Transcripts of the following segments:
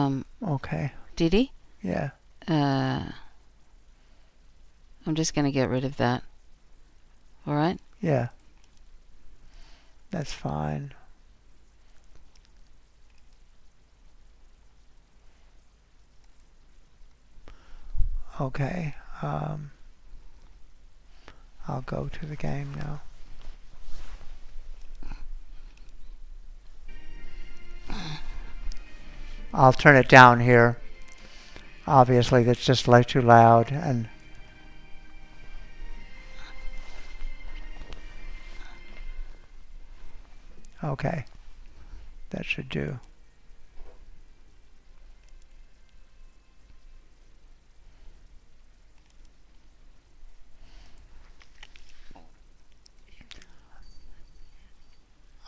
Okay. Did he? Yeah. I'm just going to get rid of that. All right? Yeah. That's fine. Okay. I'll go to the game now. I'll turn it down here. Obviously, that's just like too loud. And okay, that should do.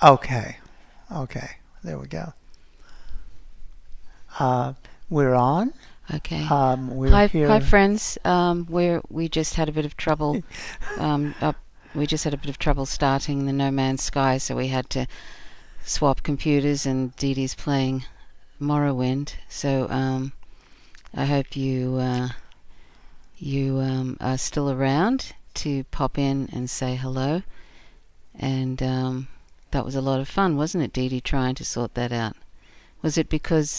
Okay. Okay. There we go. Uh, we're on. Okay. We're Hi, here. friends. We just had a bit of trouble. We just had a bit of trouble starting the No Man's Sky, so we had to swap computers, and Dee Dee's playing Morrowind. So I hope you are still around to pop in and say hello. And that was a lot of fun, wasn't it, Dee Dee, trying to sort that out? Was it because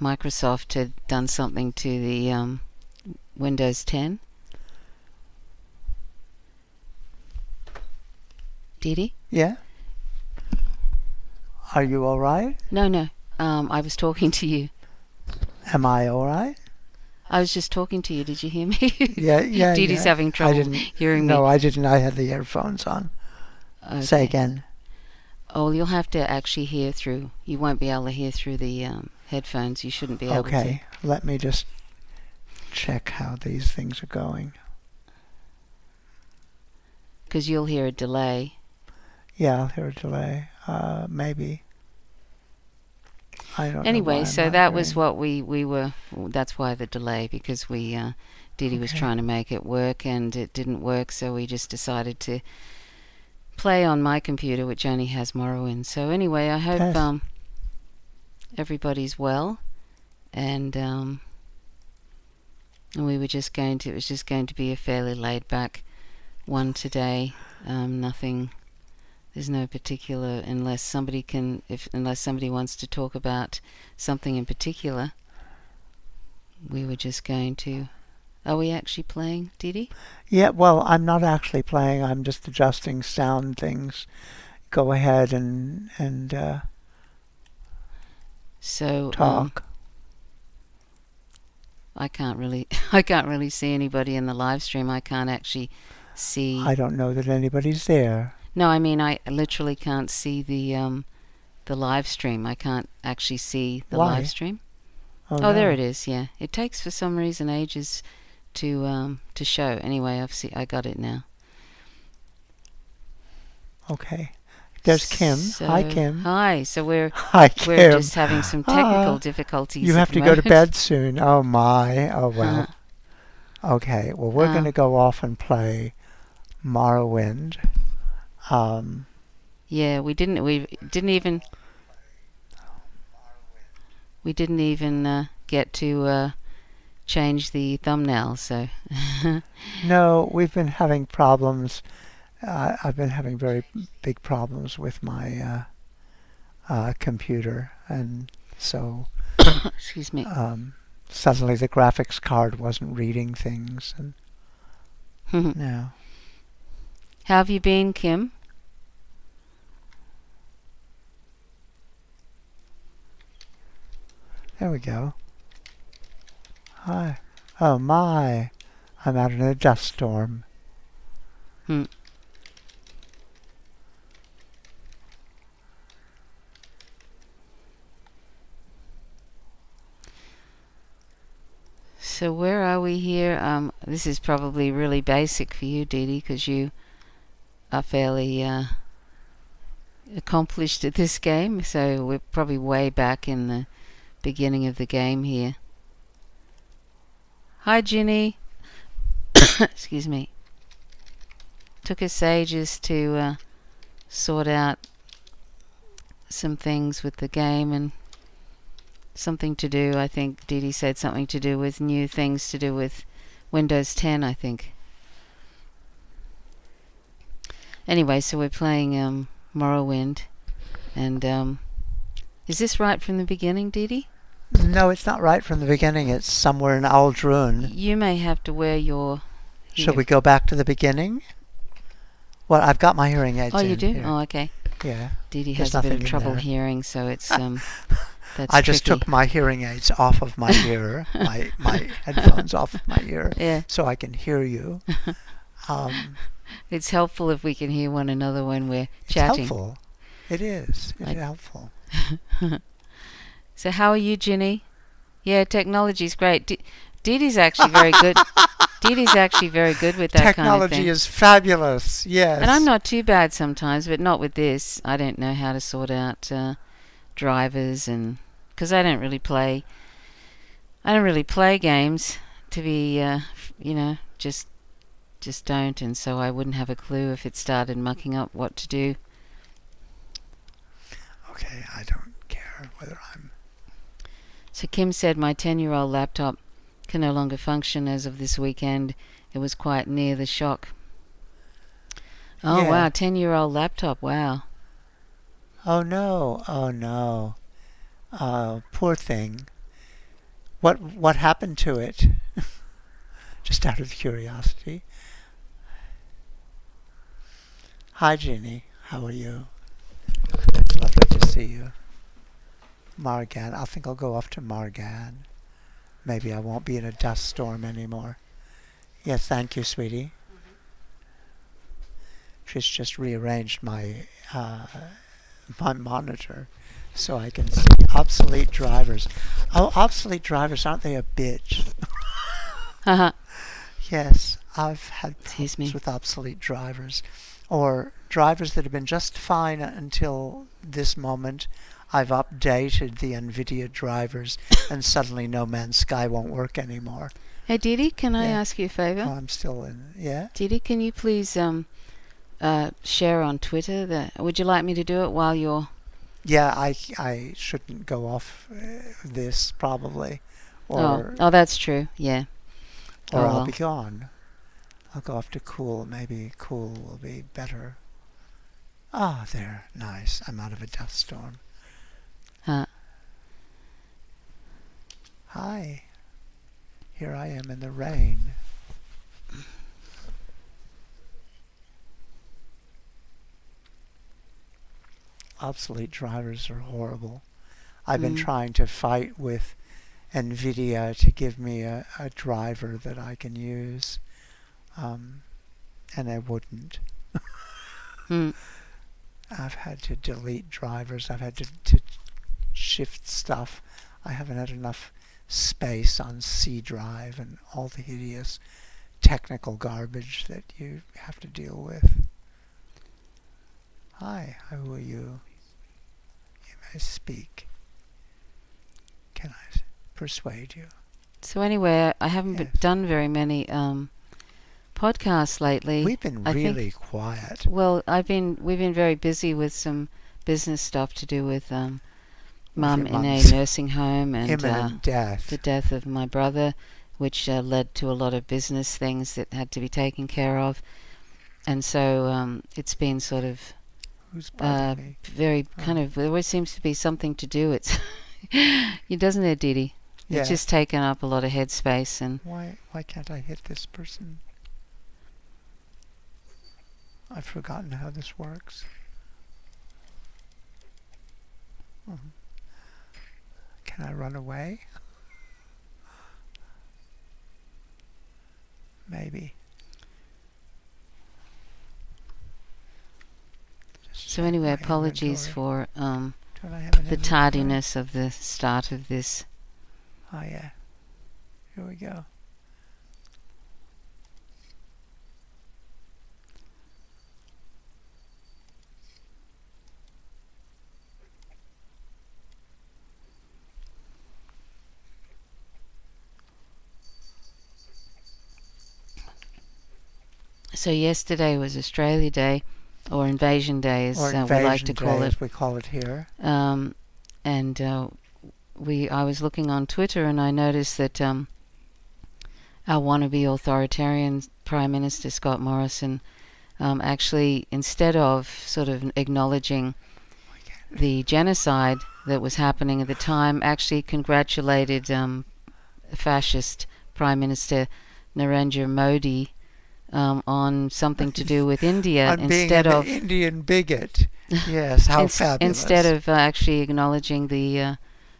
Microsoft had done something to the Windows 10? Dee Dee? Yeah. Are you all right? No. I was talking to you. Am I all right? I was just talking to you. Did you hear me? Yeah. Dee Dee's having I trouble didn't. hearing me. No, I didn't. I had the earphones on. Okay. Say again. Oh, you'll have to actually hear through. You won't be able to hear through the headphones. You shouldn't be able to. Okay. Let me just check how these things are going. Because you'll hear a delay. Yeah, I'll hear a delay. Maybe. I don't know Anyway, why I'm so not that was hearing. what we were. That's why the delay, because Dee Dee was Okay. trying to make it work and it didn't work, so we just decided to play on my computer, which only has Morrowind. So anyway, I hope Yes. everybody's well, and we were just going to. It was just going to be a fairly laid back one today. Nothing. There's no particular, unless somebody wants to talk about something in particular. We were just going to. Are we actually playing, Dee Dee? Yeah, well, I'm not actually playing. I'm just adjusting sound things. Go ahead and So talk. I can't really see anybody in the live stream. I can't actually see. I don't know that anybody's there. No, I mean I literally can't see the live stream. I can't actually see the live Why? stream. Oh Oh, there no. it is. Yeah, it takes for some reason ages to show. Anyway, I got it now. Okay. There's Kim. Hi, So Kim. hi. So we're Hi, we're Kim. just having some technical Ah, difficulties you at have the to go to moment. bed soon. Oh my. Oh well. Okay. Well, we're going uh, to go off and play Morrowind. Um, yeah, we didn't even get to change the thumbnail. So no, we've been having problems. I've been having very big problems with my computer, and so excuse me. suddenly the graphics card wasn't reading things, and How no. have you been, Kim? There we go. Hi. Oh my. I'm out in a dust storm. Hmm. So where are we here? This is probably really basic for you, Dee Dee, because you are fairly accomplished at this game. So we're probably way back in the beginning of the game here. Hi, Ginny. Excuse me. Took us ages to sort out some things with the game and something to do. I think Dee Dee said something to do with new things to do with Windows 10, I think. Anyway, so we're playing Morrowind, and is this right from the beginning, Dee Dee? No, it's not right from the beginning. It's somewhere in Aldrun. You may have to wear your... Should we go back to the beginning? Well, I've got my hearing aids Oh, in you do? here. Oh, okay. Yeah. Dee Dee There's has a bit nothing of in trouble there. hearing, so it's that's I just tricky. took my hearing aids off of my ear, my headphones off of my ear, Yeah. so I can hear you. It's helpful if we can hear one another when we're It's chatting. helpful. It is. It's helpful. So how are you, Ginny? Yeah, technology's great. Dee Dee's actually very good. Dee Dee's actually very good with that kind of Technology thing. is fabulous. Yes. And I'm not too bad sometimes, but not with this. I don't know how to sort out drivers, and because I don't really play games to be just don't, and so I wouldn't have a clue if it started mucking up what to do. Okay, I don't care whether I'm... So Kim said my 10-year-old laptop can no longer function as of this weekend. It was quite near the shock. Oh, Yeah. wow, 10-year-old laptop, wow. Oh no, oh no. Poor thing. What happened to it? Just out of curiosity. Hi, Jeannie. How are you? It's lovely to see you. Margan. I think I'll go off to Margan. Maybe I won't be in a dust storm anymore. Yes, thank you, sweetie. She's just rearranged my monitor so I can see obsolete drivers. Oh, obsolete drivers, aren't they a bitch? Haha. Yes, I've had Excuse me. problems with obsolete drivers. Or drivers that have been just fine until this moment. I've updated the NVIDIA drivers and suddenly No Man's Sky won't work anymore. Hey, Dee Dee, can I Yeah. ask you a favour? Oh, I'm still in. Yeah? Dee Dee, can you please share on Twitter? Would you like me to do it while you're... Yeah, I shouldn't go off this probably. Or Oh, that's true, yeah. or Oh, I'll well. be gone. I'll go off to Cool. Maybe Cool will be better. Ah, there. Nice. I'm out of a dust storm. Hi. Here I am in the rain. Obsolete drivers are horrible. I've been trying to fight with NVIDIA to give me a driver that I can use, and they wouldn't. I've had to delete drivers. I've had to shift stuff. I haven't had enough space on C drive and all the hideous technical garbage that you have to deal with. Hi, how are you? You may speak. Can I persuade you? So anyway, I haven't Yes. done very many podcasts lately. We've been really quiet. Well, we've been very busy with some business stuff to do with Mum in a nursing home and Imminent death. the death of my brother, which led to a lot of business things that had to be taken care of. And so it's been sort of Who's bothering me? very kind of, there always seems to be something to do. It doesn't it, Dee Dee? Yeah. It's just taken up a lot of headspace. And Why can't I hit this person? I've forgotten how this works. Can I run away? Maybe. so anyway, My apologies inventory. for Don't I have an the inventory? tardiness of the start of this. Oh yeah. Here we go. So yesterday was Australia Day, or Invasion Day, as or we like to Invasion call Day, it. as we call it here. And I was looking on Twitter and I noticed that our wannabe authoritarian Prime Minister Scott Morrison actually, instead of sort of acknowledging the genocide that was happening at the time, actually congratulated fascist Prime Minister Narendra Modi on something to do with India On being instead an of Indian bigot. Yes, how fabulous. instead of actually acknowledging the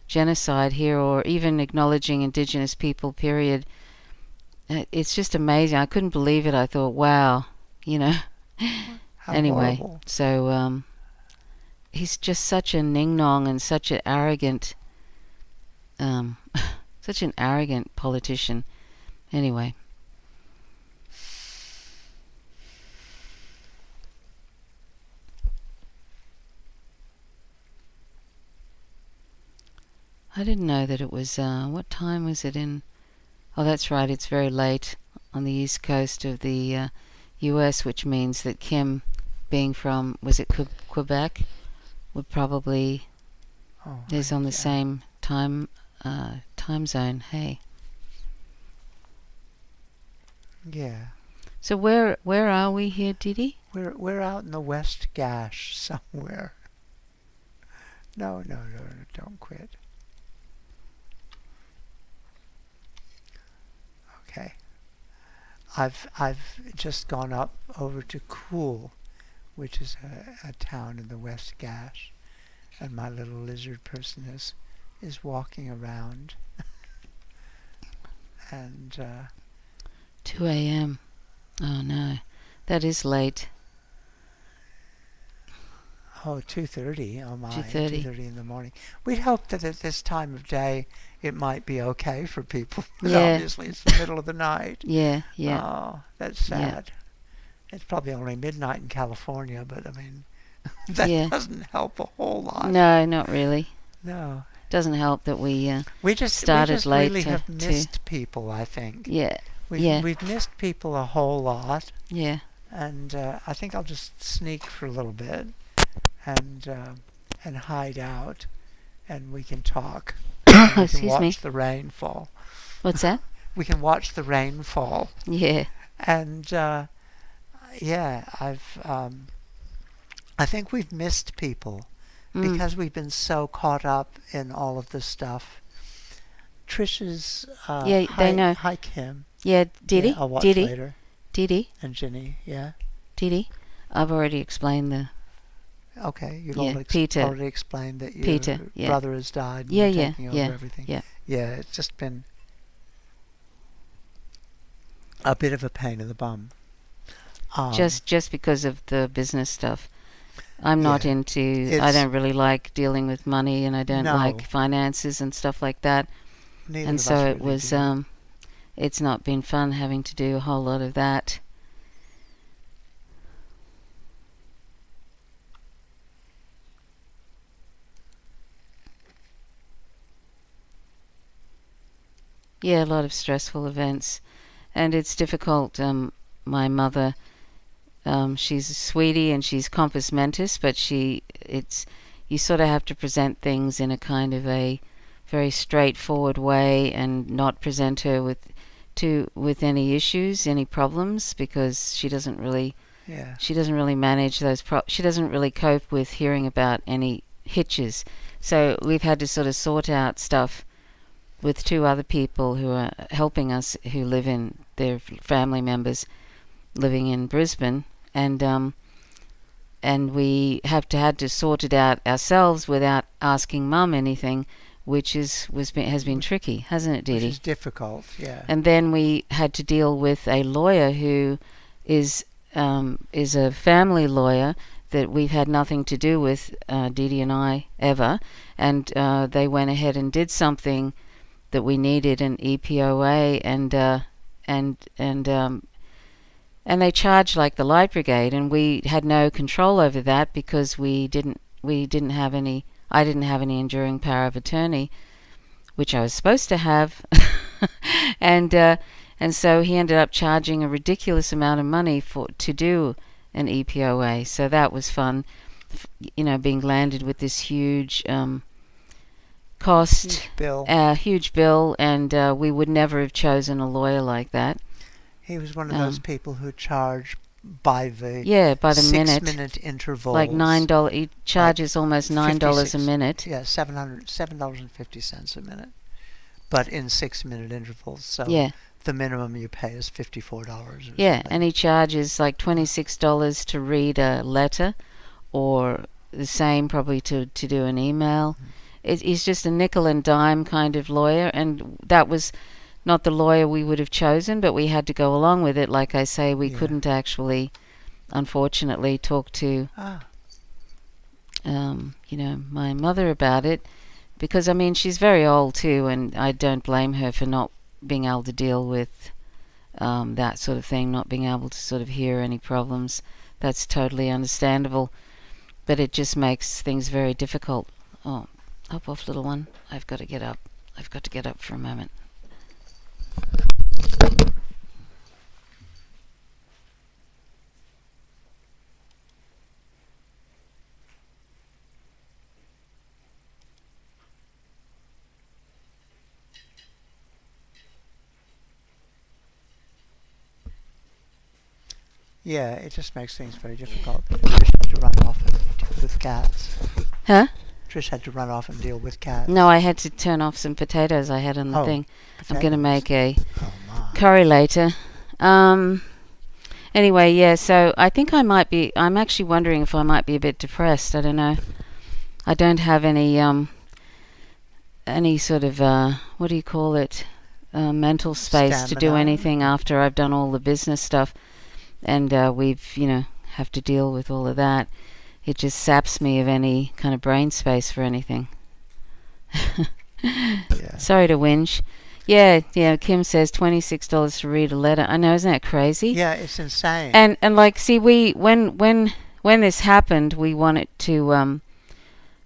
genocide here, or even acknowledging Indigenous people, period. It's just amazing. I couldn't believe it. I thought, wow, you know. How Anyway, horrible. so he's just such a ning-nong and such an arrogant, such an arrogant politician. Anyway. I didn't know that it was, what time was it in? Oh, that's right, it's very late on the east coast of the US, which means that Kim, being from, was it Quebec, would probably, is on the same time zone, hey. Yeah. So where are we here, Didi? We're out in the West Gash somewhere. No, don't quit. Okay. I've just gone up over to Cool, which is a town in the West Gash, and my little lizard person is walking around. And 2 a.m. Oh no, that is late. 2:30. Oh my, 2:30. 2:30 in the morning. We'd hope that at this time of day it might be okay for people. But Yeah. obviously it's the middle of the night. Yeah. Oh, that's sad. It's probably only midnight in California, but I mean, that doesn't help a whole lot. No, not really. No. Doesn't help that we just started late really have missed people, I think. Yeah. We've missed people a whole lot. Yeah. And I think I'll just sneak for a little bit and hide out, and we can talk. We can watch the rain fall. What's that? We can watch the rain fall. Yeah. And I think we've missed people because we've been so caught up in all of this stuff. Trish's they know. Hi Kim. Yeah, Didi. Yeah, I'll watch Didi. later. Didi. And Ginny, yeah. Didi. I've already explained the. Okay, you've Peter. already explained that your brother has died. And you're taking over everything. Yeah. Yeah, it's just been a bit of a pain in the bum. Just because of the business stuff. I'm not into. I don't really like dealing with money, and I don't like finances and stuff like that. Neither and of so us it really was. do. It's not been fun having to do a whole lot of that. Yeah, a lot of stressful events, and it's difficult. My mother, she's a sweetie and she's compos mentis, but you sort of have to present things in a kind of a very straightforward way and not present her with any issues, any problems, because she doesn't really manage those. She doesn't really cope with hearing about any hitches. So we've had to sort of sort out stuff with two other people who are helping us, who live in their family members living in Brisbane, and we had to sort it out ourselves without asking Mum anything, which has been tricky, hasn't it, Didi? Which is difficult, yeah. And then we had to deal with a lawyer who is a family lawyer that we've had nothing to do with, Didi and I, ever, and they went ahead and did something that we needed an EPOA, and they charged like the Light Brigade, and we had no control over that because I didn't have any enduring power of attorney, which I was supposed to have, and so he ended up charging a ridiculous amount of money to do an EPOA. So that was fun, being landed with this huge cost, huge bill. And we would never have chosen a lawyer like that. He was one of those people who charge by the by the 6-minute intervals, like $9. He charges almost $9 a minute. Yeah, $7.50 a minute, but in 6-minute intervals. So the minimum you pay is $54. And he charges like $26 to read a letter, or the same probably to do an email. He's just a nickel and dime kind of lawyer, and that was not the lawyer we would have chosen, but we had to go along with it. Like I say, we couldn't actually, unfortunately, talk to my mother about it, because she's very old too, and I don't blame her for not being able to deal with that sort of thing, not being able to sort of hear any problems. That's totally understandable, but it just makes things very difficult. Oh, up off, little one. I've got to get up for a moment. Yeah, it just makes things very difficult. Trish had to run off and deal with cats. Huh? Trish had to run off and deal with cats. No, I had to turn off some potatoes I had on the thing. Potatoes. I'm going to make a curry later. Anyway, so I think I'm actually wondering if I might be a bit depressed. I don't know. I don't have any sort of, what do you call it, mental space to do anything after I've done all the business stuff. And we've, have to deal with all of that. It just saps me of any kind of brain space for anything. Sorry to whinge. Yeah, Kim says $26 to read a letter. I know, isn't that crazy? Yeah, it's insane. And like, see, when this happened, we wanted to,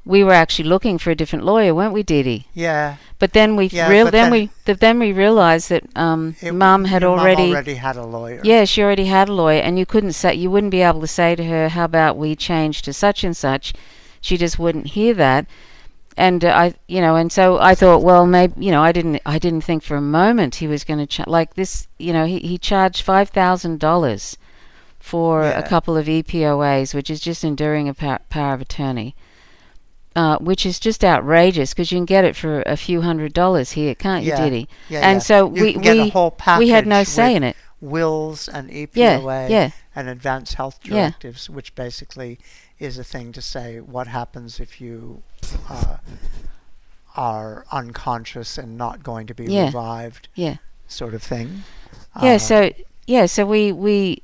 we were actually looking for a different lawyer, weren't we, Dee Dee? Yeah. But then we realized that Mum had already had a lawyer. Yeah, she already had a lawyer, and you wouldn't be able to say to her, "How about we change to such and such?" She just wouldn't hear that. And and so I thought, well, maybe, I didn't think for a moment he was going to like this. He charged $5,000 for a couple of EPOAs, which is just enduring a power of attorney. Which is just outrageous, because you can get it for a few $100s here, can't you, Diddy? And so we had no say in it. Wills and EPOA and advanced health directives, which basically is a thing to say what happens if you are unconscious and not going to be revived, sort of thing. So we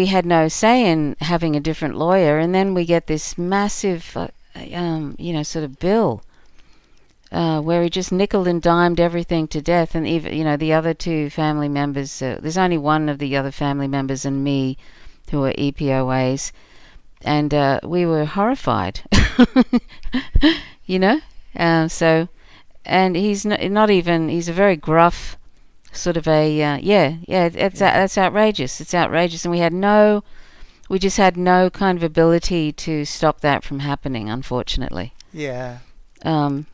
had no say in having a different lawyer, and then we get this massive sort of bill where he just nickel and dimed everything to death. And even the other two family members, there's only one of the other family members and me who are EPOAs, and we were horrified. So, and he's not even, he's a very gruff sort of that's outrageous. It's outrageous, and we just had no kind of ability to stop that from happening, unfortunately. Yeah. That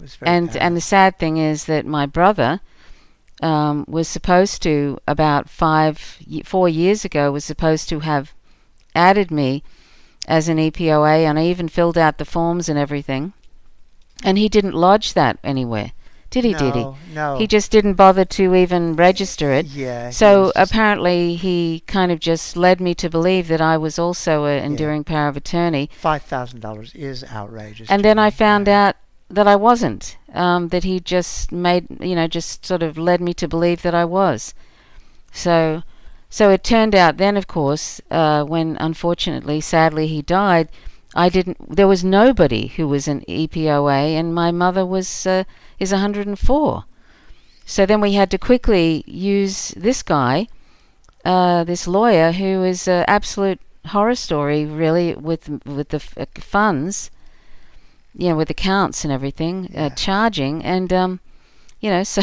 was very bad. And the sad thing is that my brother was supposed to, about 4 years ago, was supposed to have added me as an EPOA, and I even filled out the forms and everything. And he didn't lodge that anywhere. Did he? No. He just didn't bother to even register it. Yeah. So apparently he kind of just led me to believe that I was also an enduring power of attorney. $5,000 is outrageous. And then I found out that I wasn't. That he just just sort of led me to believe that I was. So it turned out then, of course, when unfortunately, sadly, he died, there was nobody who was an EPOA, and my mother is 104. So then we had to quickly use this guy, this lawyer, who is an absolute horror story, really, with the funds, with accounts and everything, charging, and so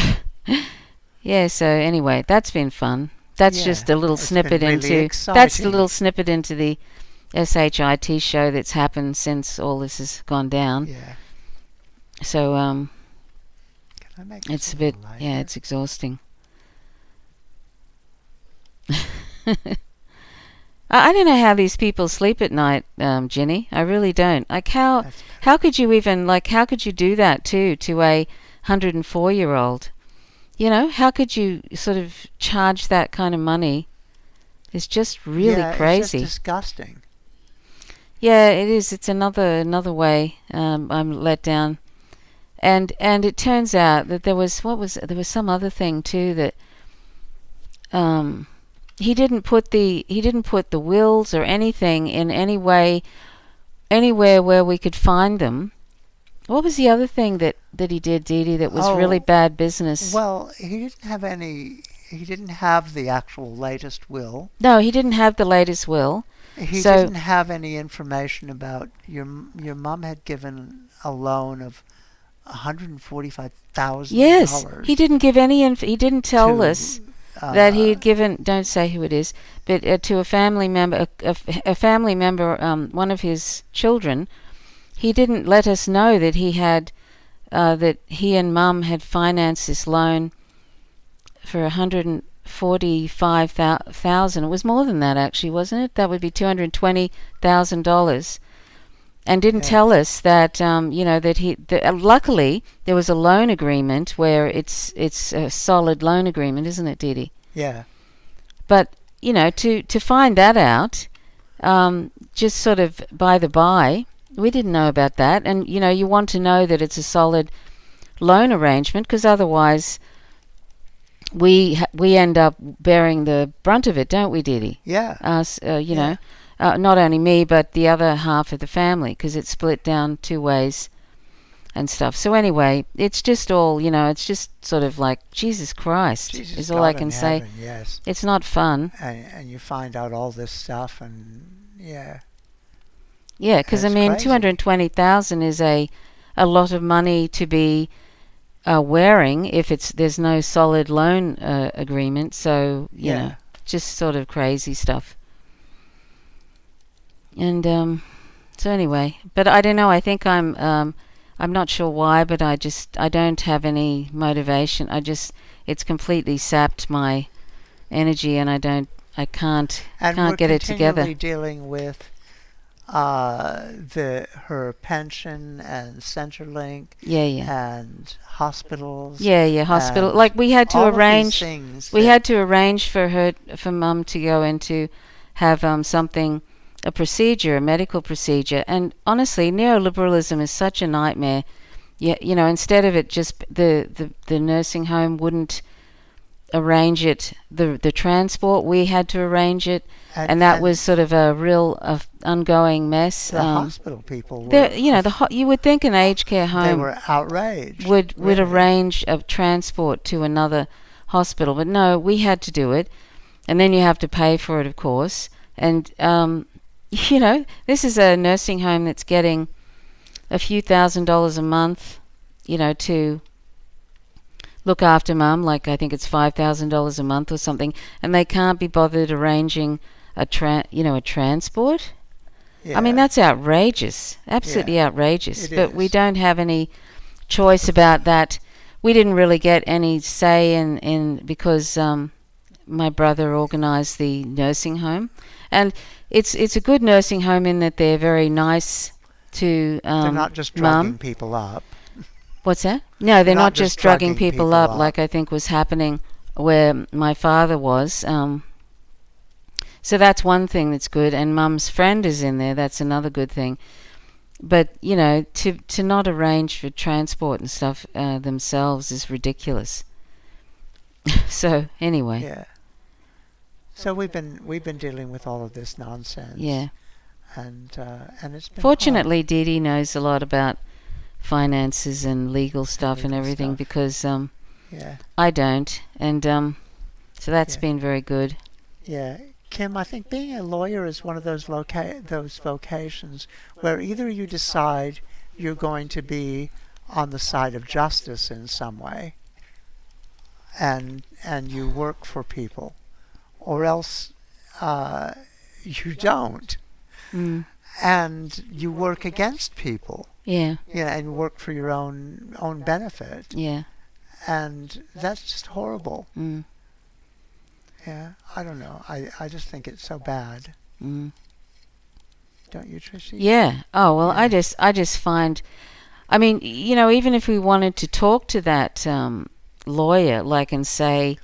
so anyway, that's been fun. That's Yeah, just a little it's been snippet really into. That's the exciting. little snippet into the SHIT show that's happened since all this has gone down. Yeah. So Can I make this it's a a bit, little lighter? yeah, it's exhausting. I don't know how these people sleep at night, Jenny. I really don't. Like That's better. how could you even how could you do that to a 104-year-old? You know, how could you sort of charge that kind of money? It's just really Yeah, it's just crazy. disgusting. Yeah, it is. It's another way I'm let down. And it turns out that there was some other thing too that um he didn't put the wills or anything in any way anywhere where we could find them. What was the other thing that he did, Dee Dee, that was really Oh, bad business? well, he didn't have any. He didn't have the actual latest will. No, he didn't have the latest will. He So didn't have any information about your mom had given a loan of yes, he $145,000 didn't give he didn't tell us to that he had given, don't say who it is, but to a family member, a family member, one of his children. He didn't let us know that that he and Mum had financed this loan for 145,000. It was more than that, actually, wasn't it? That would be $220,000. And didn't yeah, tell us that luckily there was a loan agreement where it's a solid loan agreement, isn't it, Dee Dee? yeah, But to find that out, just sort of by the by, we didn't know about that. And you want to know that it's a solid loan arrangement, because otherwise we end up bearing the brunt of it, don't we, Dee Dee? yeah, Us, yeah. not only me but the other half of the family, because it's split down two ways and stuff. So anyway, it's just all, it's just sort of like Jesus Christ Jesus is all I God can in say. heaven, yes. It's not fun. And you find out all this stuff, and yeah, Yeah, because I it's mean, crazy. 220,000 is a lot of money to be wearing if there's no solid loan agreement. So Yeah, just sort of crazy stuff. And so anyway, but I don't know. I think I'm not sure why, but I don't have any motivation. It's completely sapped my energy, and I can't and we're get it together. continually dealing with her pension and Centrelink Yeah, yeah. and hospitals Yeah, hospital. and Like we had to all of these arrange. things We that had to arrange for Mum to go in to have a procedure, a medical procedure. And honestly, neoliberalism is such a nightmare. Yeah, instead of it just the nursing home wouldn't arrange it, the transport, we had to arrange it, and that was sort of a real ongoing mess. the hospital people were You would think an aged care they home were outraged, would really. arrange a transport to another hospital, but no, we had to do it, and then you have to pay for it, of course. And this is a nursing home that's getting a few $1,000s a month, to look after Mum. Like I think it's $5,000 a month or something, and they can't be bothered arranging a transport. Yeah. I mean, that's outrageous, absolutely outrageous. But we don't have any choice about that. We didn't really get any say in because my brother organised the nursing home, and it's a good nursing home in that they're very nice to they're not just drugging people up. What's that? No, they're not just drugging drugging people up like I think was happening where my father was. So that's one thing that's good, and Mum's friend is in there. That's another good thing. But to not arrange for transport and stuff themselves is ridiculous. So anyway. Yeah. So we've been dealing with all of this nonsense. Yeah. And it's been Fortunately, hard. Dee Dee knows a lot about finances and legal stuff and everything stuff. because Yeah. I don't, and so that's been very good. Yeah. Kim, I think being a lawyer is one of those vocations where either you decide you're going to be on the side of justice in some way and you work for people, or else you don't. Mm. And you work against people. Yeah. Yeah, and work for your own benefit. Yeah. And that's just horrible. Mm. Yeah, I don't know. I just think it's so bad. Mm. Don't you, Trissy? Yeah. Oh well, Yeah. I just find, I mean, even if we wanted to talk to that lawyer, like, and say,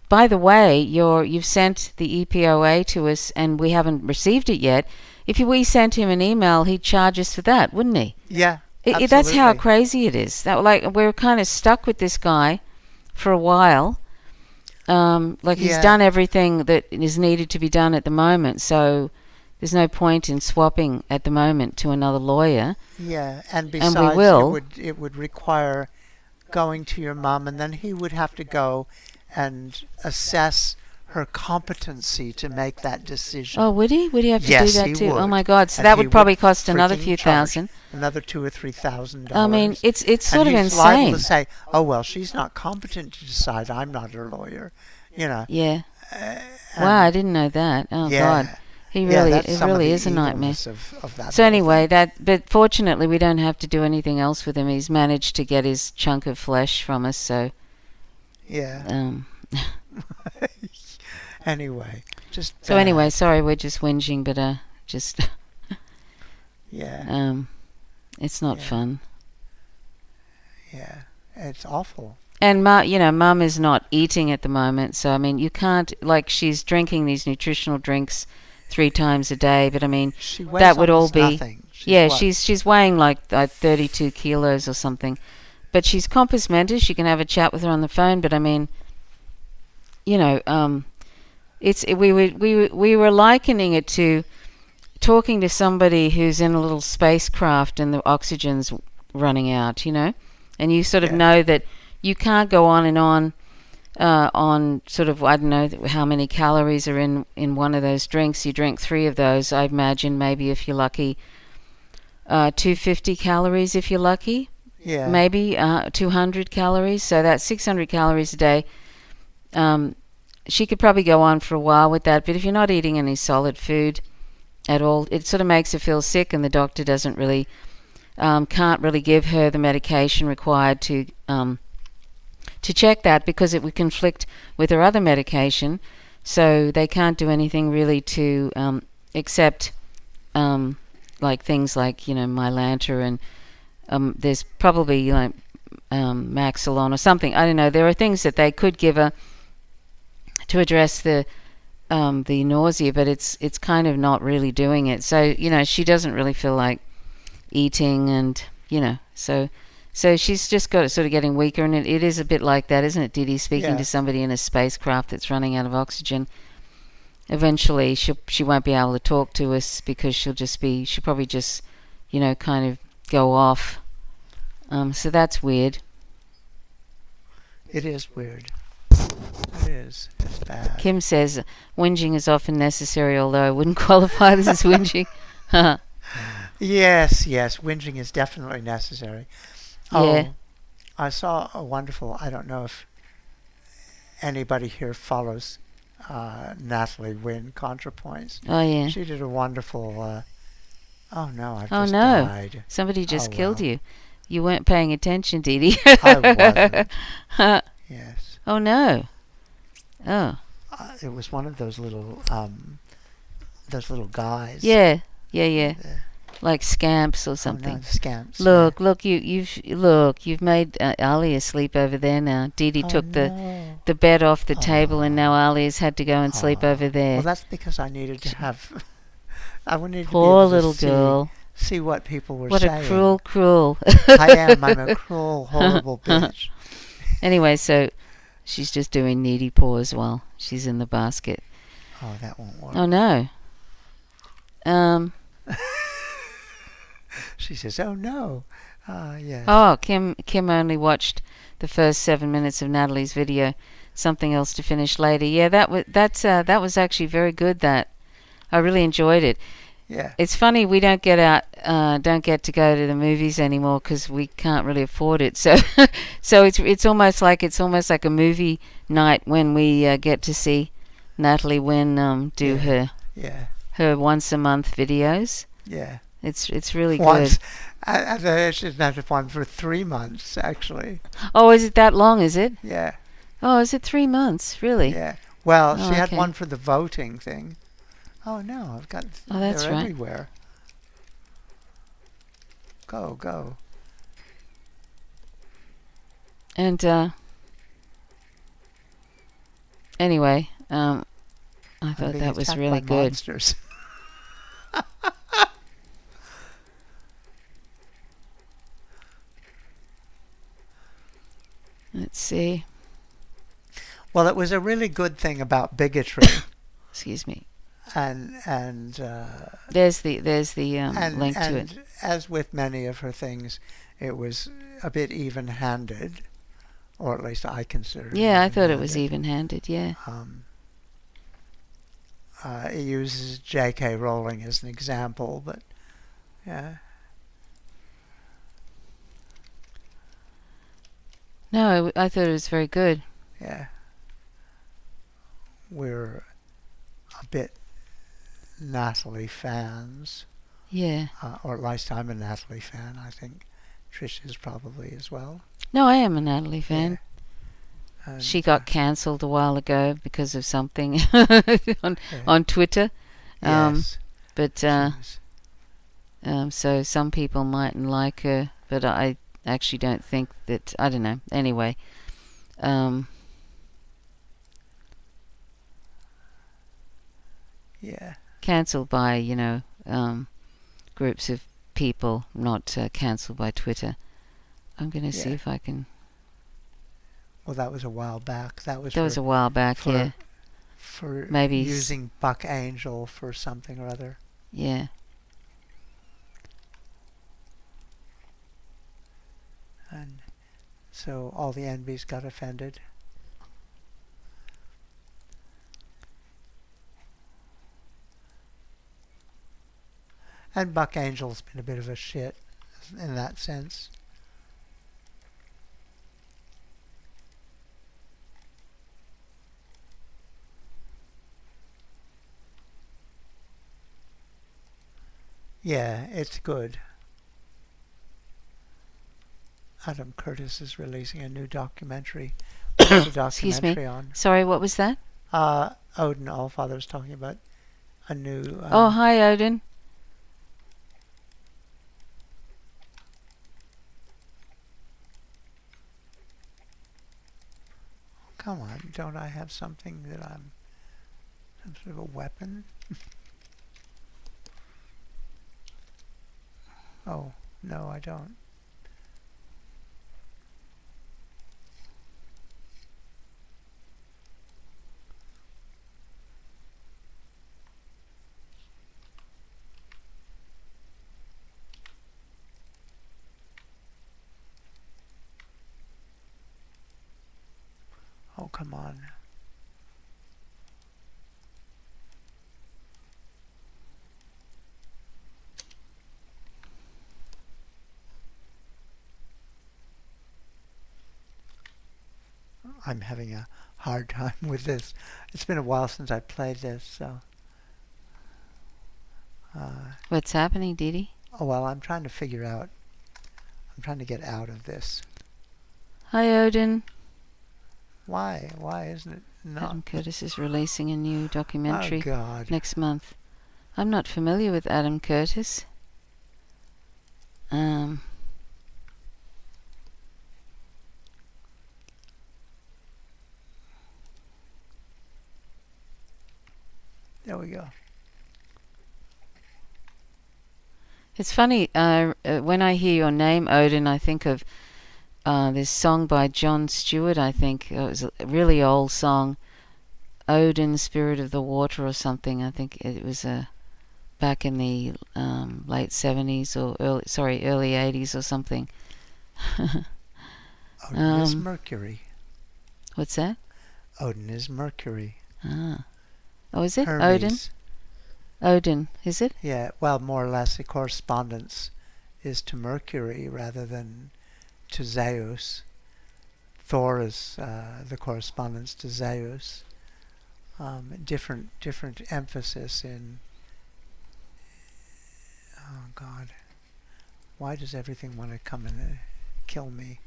by the way, you've sent the EPOA to us and we haven't received it yet. If we sent him an email, he'd charge us for that, wouldn't he? Yeah, That's how absolutely. crazy it is. That, like, we're kind of stuck with this guy for a while. Like, he's Yeah. done everything that is needed to be done at the moment, so there's no point in swapping at the moment to another lawyer. Yeah, and we besides, will. it would require going to your mom, and then he would have to go and assess her competency to make that decision. Oh, would he? Would he have to Yes, do that he too? would. Oh my God! So And that he would probably would cost another freaking few charge thousand. another $2,000 or $3,000. I mean, it's sort and of he's liable insane. to say, "Oh well, she's not competent to decide. I'm not her lawyer," you know. Yeah. Uh, Wow, I and didn't know that. Oh yeah, God, he yeah, really, that's it some of really the is a nightmare. evilness of that So whole anyway, thing. but fortunately we don't have to do anything else with him. He's managed to get his chunk of flesh from us. So Yeah. Anyway, just so bad. anyway, sorry, we're just whinging, but just Yeah, it's not Yeah. fun. yeah, it's awful. And Mum is not eating at the moment, so I mean, you can't, like, she's drinking these nutritional drinks 3 times a day, but I mean, She weighs that would all almost be, nothing. yeah, what? she's weighing like 32 kilos or something, but she's compass mentis. You can have a chat with her on the phone, but I mean, we were likening it to talking to somebody who's in a little spacecraft and the oxygen's running out, and you sort of Yeah. know that you can't go on and on sort of, I don't know how many calories are in one of those drinks. You drink 3 of those, I imagine, maybe if you're lucky, 250 calories if you're lucky, Yeah. maybe 200 calories. So that's 600 calories a day. She could probably go on for a while with that, but if you're not eating any solid food at all, it sort of makes her feel sick, and the doctor doesn't really, can't really give her the medication required to check that, because it would conflict with her other medication. So they can't do anything really to except like things like Mylanta, and there's probably like Maxilon or something. I don't know. There are things that they could give her to address the nausea, but it's kind of not really doing it. So she doesn't really feel like eating, and so she's just got sort of getting weaker, and it is a bit like that, isn't it, Didi? Speaking to Yes. somebody in a spacecraft that's running out of oxygen. Eventually, she won't be able to talk to us, because she'll probably just, kind of go off. So that's weird. It is weird. It is. It's bad. Kim says whinging is often necessary, although I wouldn't qualify this as whinging. Yes, whinging is definitely necessary. Yeah. Oh, I saw a wonderful, I don't know if anybody here follows Natalie Wynn ContraPoints. Oh yeah. She did a wonderful, oh no, I've Oh just no. died. Somebody just Oh, killed well. you. You weren't paying attention, Didi. I wasn't. Yes. Oh no. Oh. It was one of those little guys. Yeah. Uh, Like scamps or Oh, something. no, scamps. Look, you've made Ali asleep over there now. Didi Oh, took no. the bed off the table, and Oh. now Ali has had to go and sleep Oh. over there. Well, that's because I needed to have. I needed to be Poor able to little girl. see what people were What saying. a cruel. I am. I'm a cruel, horrible bitch. Anyway, so she's just doing needy paws while she's in the basket. Oh, that won't work. Oh no. She says, "Oh no." Yes. Oh, Kim only watched the first 7 minutes of Natalie's video. Something else to finish later. Yeah, that was actually very good. That I really enjoyed it. Yeah. It's funny we don't get to go to the movies anymore, because we can't really afford it. So, so it's almost like a movie night when we get to see Natalie Wynn do Yeah. her once a month videos. Yeah. It's really Once. good. I think she's had one for 3 months, actually. Oh, is it that long? Is it? Yeah. Oh, is it 3 months? Really? Yeah. Well, Oh, she had okay. one for the voting thing. Oh, no, I've got... Oh, that's they're right. everywhere. Go. And anyway, I I'm thought being that was attacked really by good. monsters. Let's see. Well, it was a really good thing about bigotry, Excuse me. and There's the link to it. and as with many of her things, it was a bit even-handed, or at least I consider it. Yeah, I thought it was even-handed. Yeah. It uses J.K. Rowling as an example, but yeah. No, I thought it was very good. Yeah. We're a bit Natalie fans. Yeah. Or at least I'm a Natalie fan. I think Trish is probably as well. No, I am a Natalie fan. Yeah. And, she got cancelled a while ago because of something on Twitter. Yes. But so some people mightn't like her, but I actually don't think that. I don't know. Anyway, yeah. Cancelled by groups of people, not cancelled by Twitter. I'm going to see if I can. Well, that was a while back. That was a while back, yeah. For maybe using Buck Angel for something or other. Yeah. And so all the NBs got offended. And Buck Angel's been a bit of a shit in that sense. Yeah, it's good. Adam Curtis is releasing a new documentary. What's the documentary Excuse me. on? Sorry, what was that? Odin Allfather's talking about a new... oh, hi, Odin. Come on, don't I have something that I'm... some sort of a weapon? Oh, no, I don't. Oh, come on. I'm having a hard time with this. It's been a while since I played this, so... What's happening, Didi? oh, well, I'm trying to figure out... I'm trying to get out of this. Hi, Odin. Why? Why isn't it not? Adam Curtis is releasing a new documentary next month. I'm not familiar with Adam Curtis. There we go. It's funny, when I hear your name, Odin, I think of this song by John Stewart, I think. It was a really old song, Odin, Spirit of the Water or something. I think it was back in the late 70s or early 80s or something. Odin is Mercury. What's that? Odin is Mercury. Ah. Oh, is it? Hermes. Odin, is it? Yeah, well, more or less the correspondence is to Mercury rather than to Zeus. Thor is the correspondence to Zeus. different emphasis in. Oh God, why does everything want to come and kill me?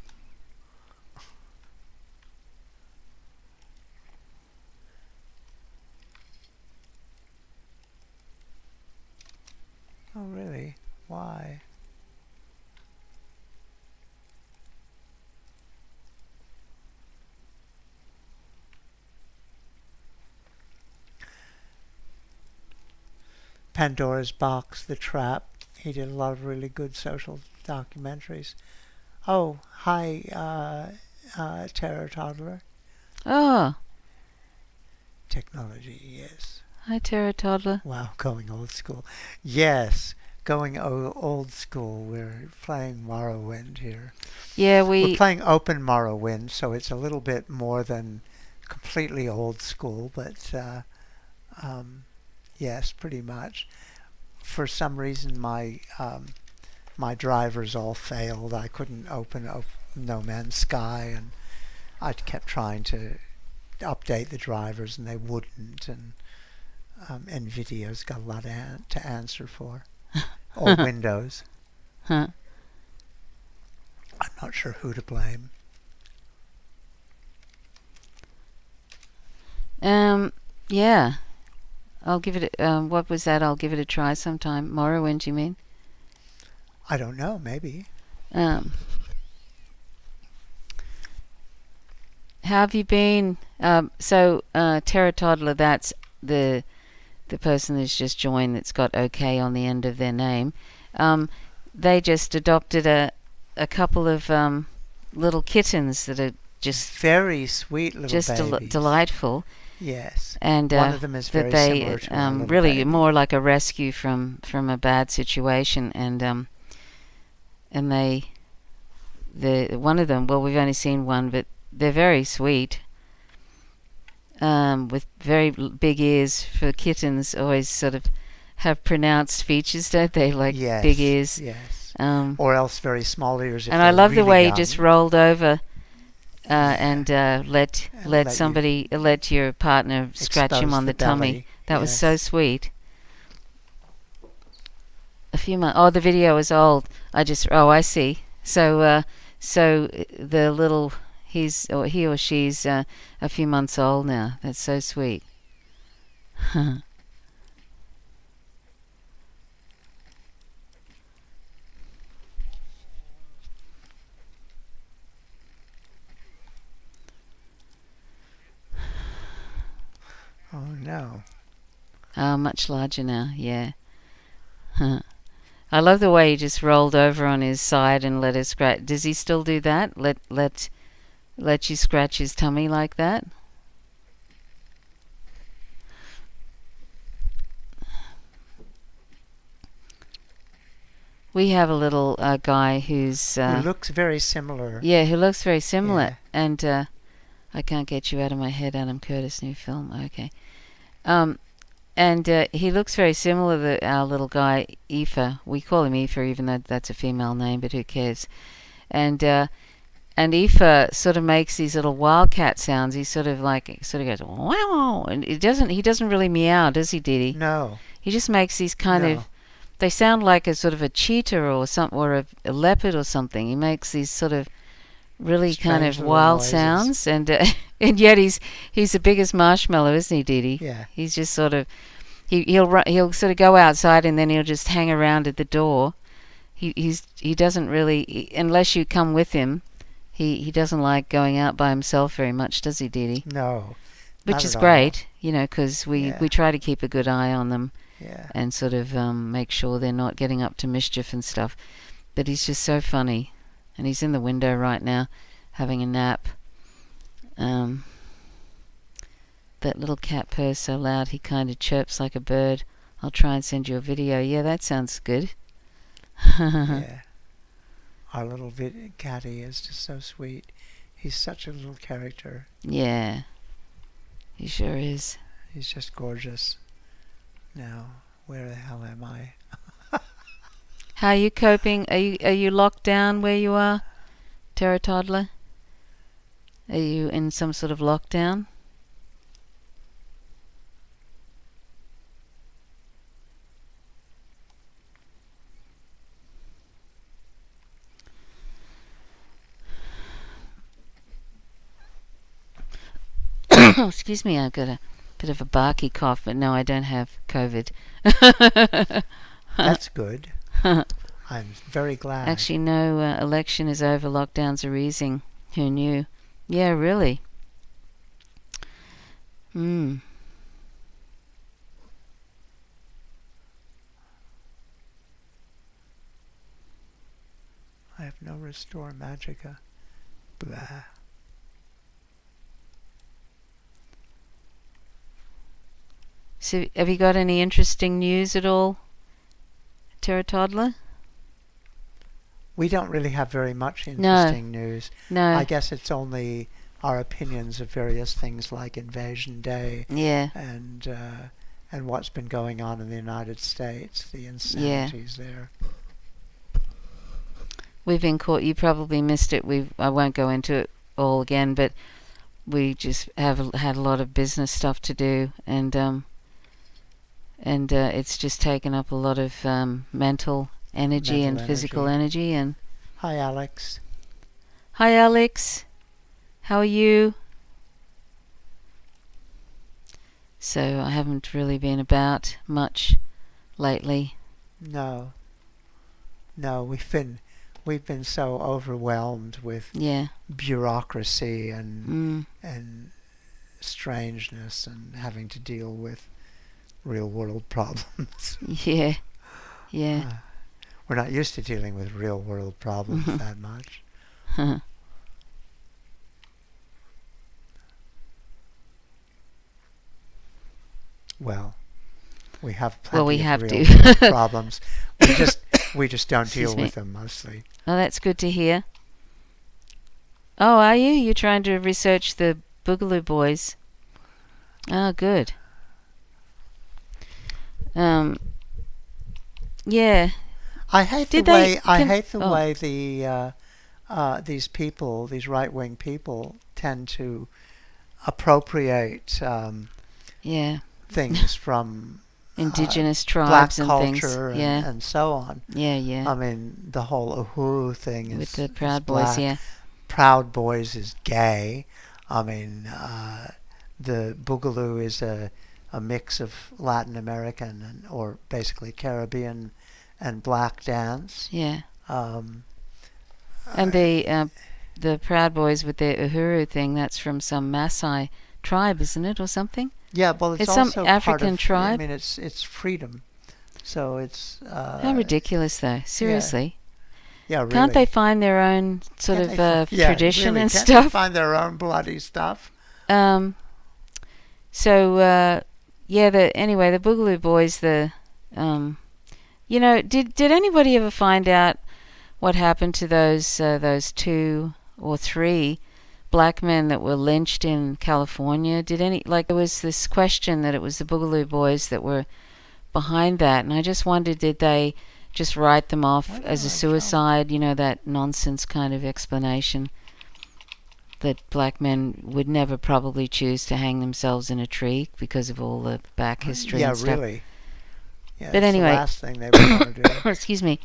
Oh really? Why? Pandora's Box, The Trap. He did a lot of really good social documentaries. Oh, hi, Terror Toddler. Oh, Technology, yes. hi, Terra Toddler. Wow, going old school. Yes, going old school. We're playing Morrowind here. Yeah, We're we. playing open Morrowind, so it's a little bit more than completely old school, but um, yes, pretty much. For some reason, my drivers all failed. I couldn't open up No Man's Sky, and I kept trying to update the drivers, and they wouldn't. And NVIDIA's got a lot to answer for, or Windows. Huh. I'm not sure who to blame. Yeah. I'll give it. What was that? I'll give it a try sometime. Morrowind, you mean? I don't know. Maybe. Um. How have you been? Terra Toddler. That's the person who's just joined. That's got OK on the end of their name. They just adopted a couple of little kittens that are just Very sweet little just babies. Delightful. Yes. And one of them is very similar to my little really baby. more like a rescue from a bad situation, and one of them. Well, we've only seen one, but they're very sweet. With very big ears for kittens, always sort of have pronounced features, don't they? Like Yes, big ears. yes. Um, Or else very small ears. If and I they're love the really way young. you just rolled over and let let somebody let your partner scratch him expose on the tummy. belly. That was Yes. so sweet. A few months. Oh, the video is old. I see. So the little he or she's a few months old now. That's so sweet. Oh no. Much larger now. Yeah. I love the way he just rolled over on his side and let her scratch. Does he still do that? Let you scratch his tummy like that? We have a little guy who's Who looks very similar. who looks very similar, Yeah. and I can't get you out of my head. Adam Curtis, new film. Okay. And he looks very similar to our little guy, Aoife. We call him Aoife, even though that's a female name, but who cares? And Aoife sort of makes these little wildcat sounds. He sort of goes wow, and he doesn't really meow, does he, Didi? No. He just makes these kind No. of. They sound like a sort of a cheetah or a leopard or something. He makes these sort of really kind Strange of little wild noises. sounds, and and yet he's the biggest marshmallow, isn't he, Didi? Yeah. He's just sort of he'll sort of go outside and then he'll just hang around at the door. He doesn't really, unless you come with him. He doesn't like going out by himself very much, does he, Didi? No. Which Not is at all. great, because we Yeah. try to keep a good eye on them Yeah. and sort of make sure they're not getting up to mischief and stuff. But he's just so funny, and he's in the window right now having a nap. That little cat purrs so loud he kind of chirps like a bird. I'll try and send you a video. Yeah, that sounds good. Yeah. Our little catty is just so sweet. He's such a little character. Yeah, he sure is. He's just gorgeous. Now, where the hell am I? How are you coping? Are you locked down where you are, Terra Toddler? Are you in some sort of lockdown? Excuse me, I've got a bit of a barky cough, but no, I don't have COVID. That's good. I'm very glad. Actually, no, election is over, lockdowns are easing. Who knew? Yeah, really. I have no Restore Magica. Blah. So, have you got any interesting news at all, Terra Toddler? We don't really have very much interesting news. No. I guess it's only our opinions of various things like Invasion Day. Yeah. And what's been going on in the United States, the insanities there. We've been caught. You probably missed it. I won't go into it all again, but we just have had a lot of business stuff to do, and it's just taken up a lot of mental energy and physical energy. And hi, Alex. Hi, Alex. How are you? So I haven't really been about much lately. No, we've been so overwhelmed with bureaucracy and strangeness and having to deal with real world problems. Yeah. We're not used to dealing with real world problems that much. Well, we have plenty of real problems. We just don't deal with them mostly. Oh, that's good to hear. Oh, are you? You're trying to research the Boogaloo Boys. Oh, good. Yeah. I hate the way these people, these right-wing people, tend to appropriate things from indigenous tribes black and culture things, and so on. Yeah. I mean, the whole Uhuru thing with the Proud Boys, black. Proud Boys is gay. I mean, the Boogaloo is a mix of Latin American or basically Caribbean and black dance. Yeah. And the Proud Boys with their Uhuru thing, that's from some Maasai tribe, isn't it, or something? Yeah, well, it's some also African tribe. I mean, it's freedom, so it's. How ridiculous, though! Seriously. Yeah, really. Can't they find their own sort of tradition and stuff? Can't they find their own bloody stuff? Anyway, the Boogaloo Boys, did anybody ever find out what happened to those 2 or 3 black men that were lynched in California? There was this question that it was the Boogaloo Boys that were behind that, and I just wondered, did they just write them off as a suicide? That nonsense kind of explanation that black men would never probably choose to hang themselves in a tree because of all the back history and stuff. Yeah, really. Yeah, but anyway, the last thing they would want to do. Excuse me.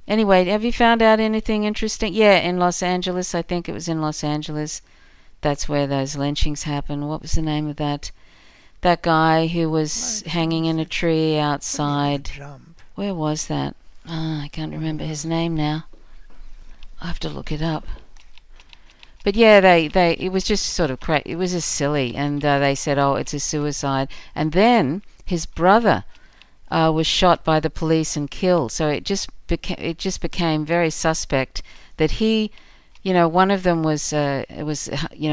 Anyway, have you found out anything interesting? Yeah, in Los Angeles. I think it was in Los Angeles. That's where those lynchings happened. What was the name of that guy who was hanging in a tree outside? Where was that? I can't remember his name now. I have to look it up. But yeah, it was just sort of it was just silly, and they said, "Oh, it's a suicide," and then his brother was shot by the police and killed. So it just became very suspect that he, one of them was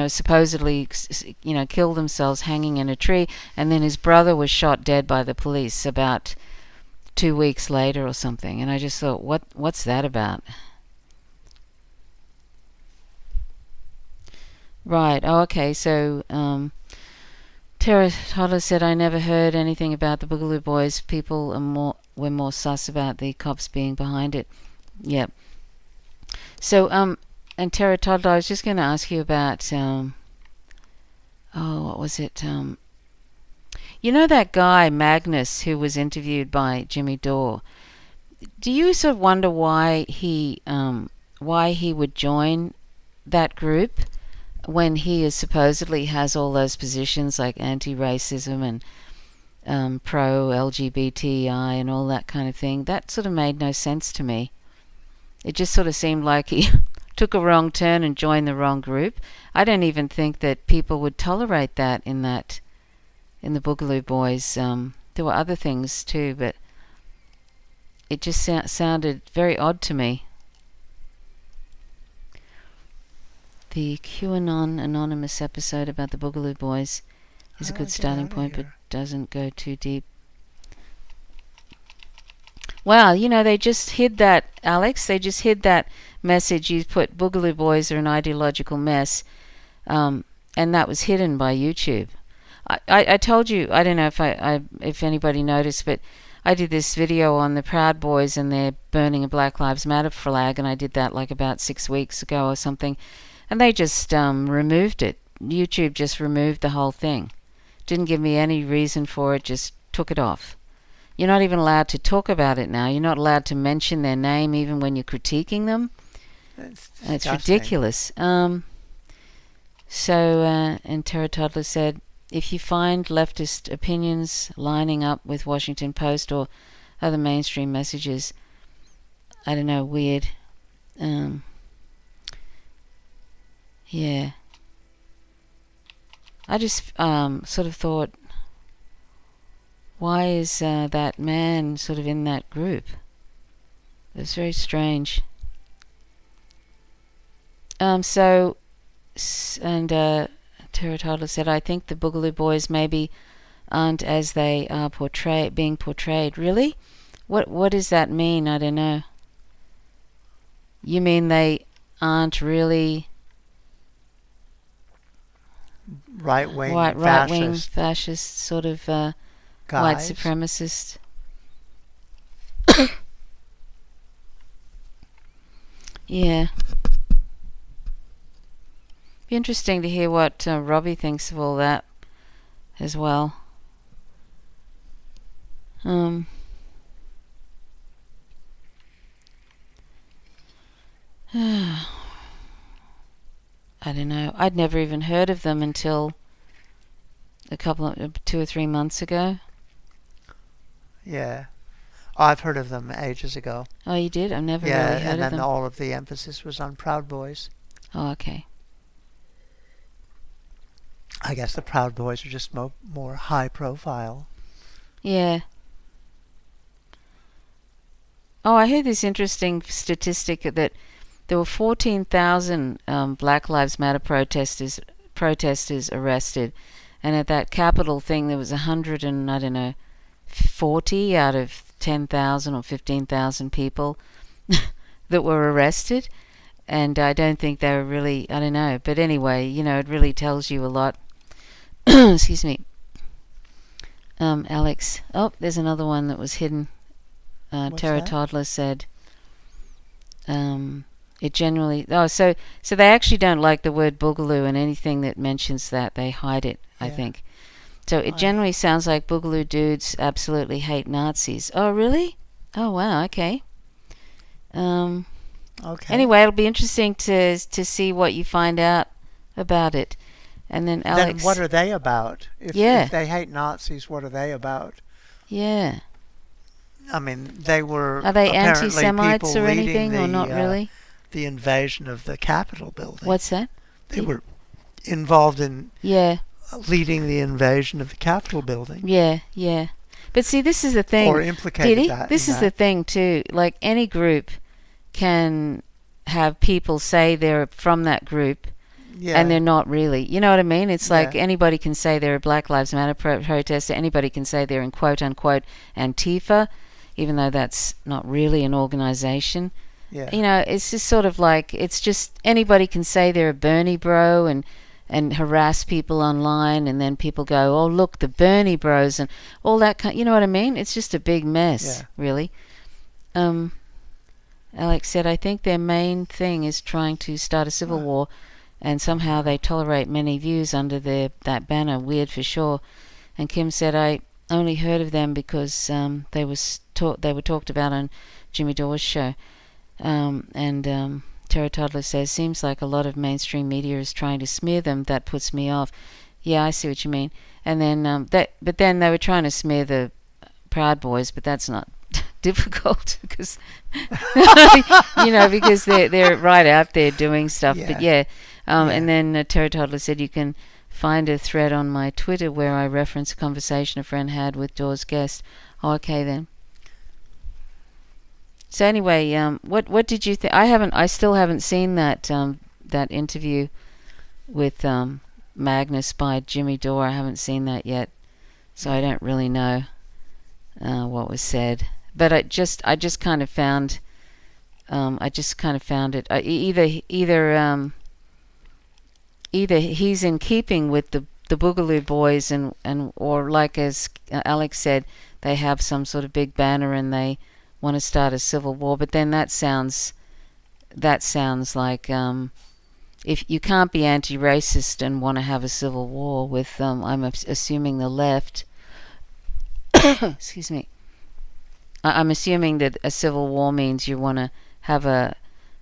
supposedly killed themselves hanging in a tree, and then his brother was shot dead by the police about 2 weeks later or something. And I just thought, what's that about? Right. Oh, okay. So Tara Toddler said, I never heard anything about the Boogaloo Boys. People were more sus about the cops being behind it. Yep. So, and Tara Toddler, I was just going to ask you about, what was it? That guy, Magnus, who was interviewed by Jimmy Dore. Do you sort of wonder why he why he would join that group when he is supposedly has all those positions like anti-racism and pro-LGBTI and all that kind of thing. That sort of made no sense to me. It just sort of seemed like he took a wrong turn and joined the wrong group. I don't even think that people would tolerate that in the Boogaloo Boys. There were other things too, but it just sounded very odd to me. The QAnon Anonymous episode about the Boogaloo Boys is a good starting point, but doesn't go too deep. Wow, they just hid that, Alex. They just hid that message. You put Boogaloo Boys are an ideological mess, and that was hidden by YouTube. I told you, I don't know if anybody noticed, but I did this video on the Proud Boys and they're burning a Black Lives Matter flag, and I did that like about 6 weeks ago or something, and they just removed it. YouTube just removed the whole thing. Didn't give me any reason for it, just took it off. You're not even allowed to talk about it now. You're not allowed to mention their name even when you're critiquing them. It's ridiculous. And Terra Toddler said, if you find leftist opinions lining up with Washington Post or other mainstream messages, I don't know, weird. Yeah. I just sort of thought, why is that man sort of in that group? It's very strange. And Terra Toddler said, I think the Boogaloo Boys maybe aren't as they are being portrayed. Really? What does that mean? I don't know. You mean they aren't really right-wing fascist sort of white supremacist? Yeah. Be interesting to hear what Robbie thinks of all that as well. I don't know. I'd never even heard of them until 2 or 3 months ago. Yeah. I've heard of them ages ago. Oh, you did? I've never really heard of them. Yeah, and then all of the emphasis was on Proud Boys. Oh, okay. I guess the Proud Boys are just more high profile. Yeah. Oh, I heard this interesting statistic that there were 14,000 Black Lives Matter protesters arrested, and at that Capitol thing there was 140 out of 10,000 or 15,000 people that were arrested, and I don't think they were really, I don't know, but anyway, it really tells you a lot. Excuse me. Alex. Oh, there's another one that was hidden. Terra Toddler said, it generally... Oh, so they actually don't like the word Boogaloo, and anything that mentions that, they hide it, I think. So it generally sounds like Boogaloo dudes absolutely hate Nazis. Oh, really? Oh, wow, okay. Okay. Anyway, it'll be interesting to see what you find out about it. And then Alex... Then what are they about? If they hate Nazis, what are they about? Yeah. I mean, they were... Are they anti-Semites or anything, or not really? The invasion of the Capitol building. What's that? They were involved in... Yeah. Leading the invasion of the Capitol building. Yeah. But see, this is the thing. Or implicated that. This is the thing, too. Like, any group can have people say they're from that group, and they're not really. You know what I mean? It's like anybody can say they're a Black Lives Matter protester. Anybody can say they're in quote-unquote Antifa, even though that's not really an organization. Yeah. It's just sort of like, it's just anybody can say they're a Bernie bro and harass people online, and then people go, oh, look, the Bernie bros, and all that kind, you know what I mean? It's just a big mess, really. Alex said, I think their main thing is trying to start a civil war, and somehow they tolerate many views under that banner. Weird for sure. And Kim said, I only heard of them because they were talked about on Jimmy Dore's show. And Terra Toddler says, seems like a lot of mainstream media is trying to smear them. That puts me off. Yeah, I see what you mean. And then but then they were trying to smear the Proud Boys, but that's not difficult because because they're right out there doing stuff. Yeah. But yeah, Yeah. and then Terra Toddler said you can find a thread on my Twitter where I reference a conversation a friend had with Dawes Guest. Oh, okay then. So anyway, what did you think? I still haven't seen that that interview with Magnus by Jimmy Dore. I haven't seen that yet, so I don't really know what was said. But I just kind of found it either he's in keeping with the Boogaloo Boys and or like as Alex said, they have some sort of big banner and they want to start a civil war. But then that sounds like if you can't be anti-racist and want to have a civil war with I'm assuming the left. Excuse me. I'm assuming that a civil war means you want to have a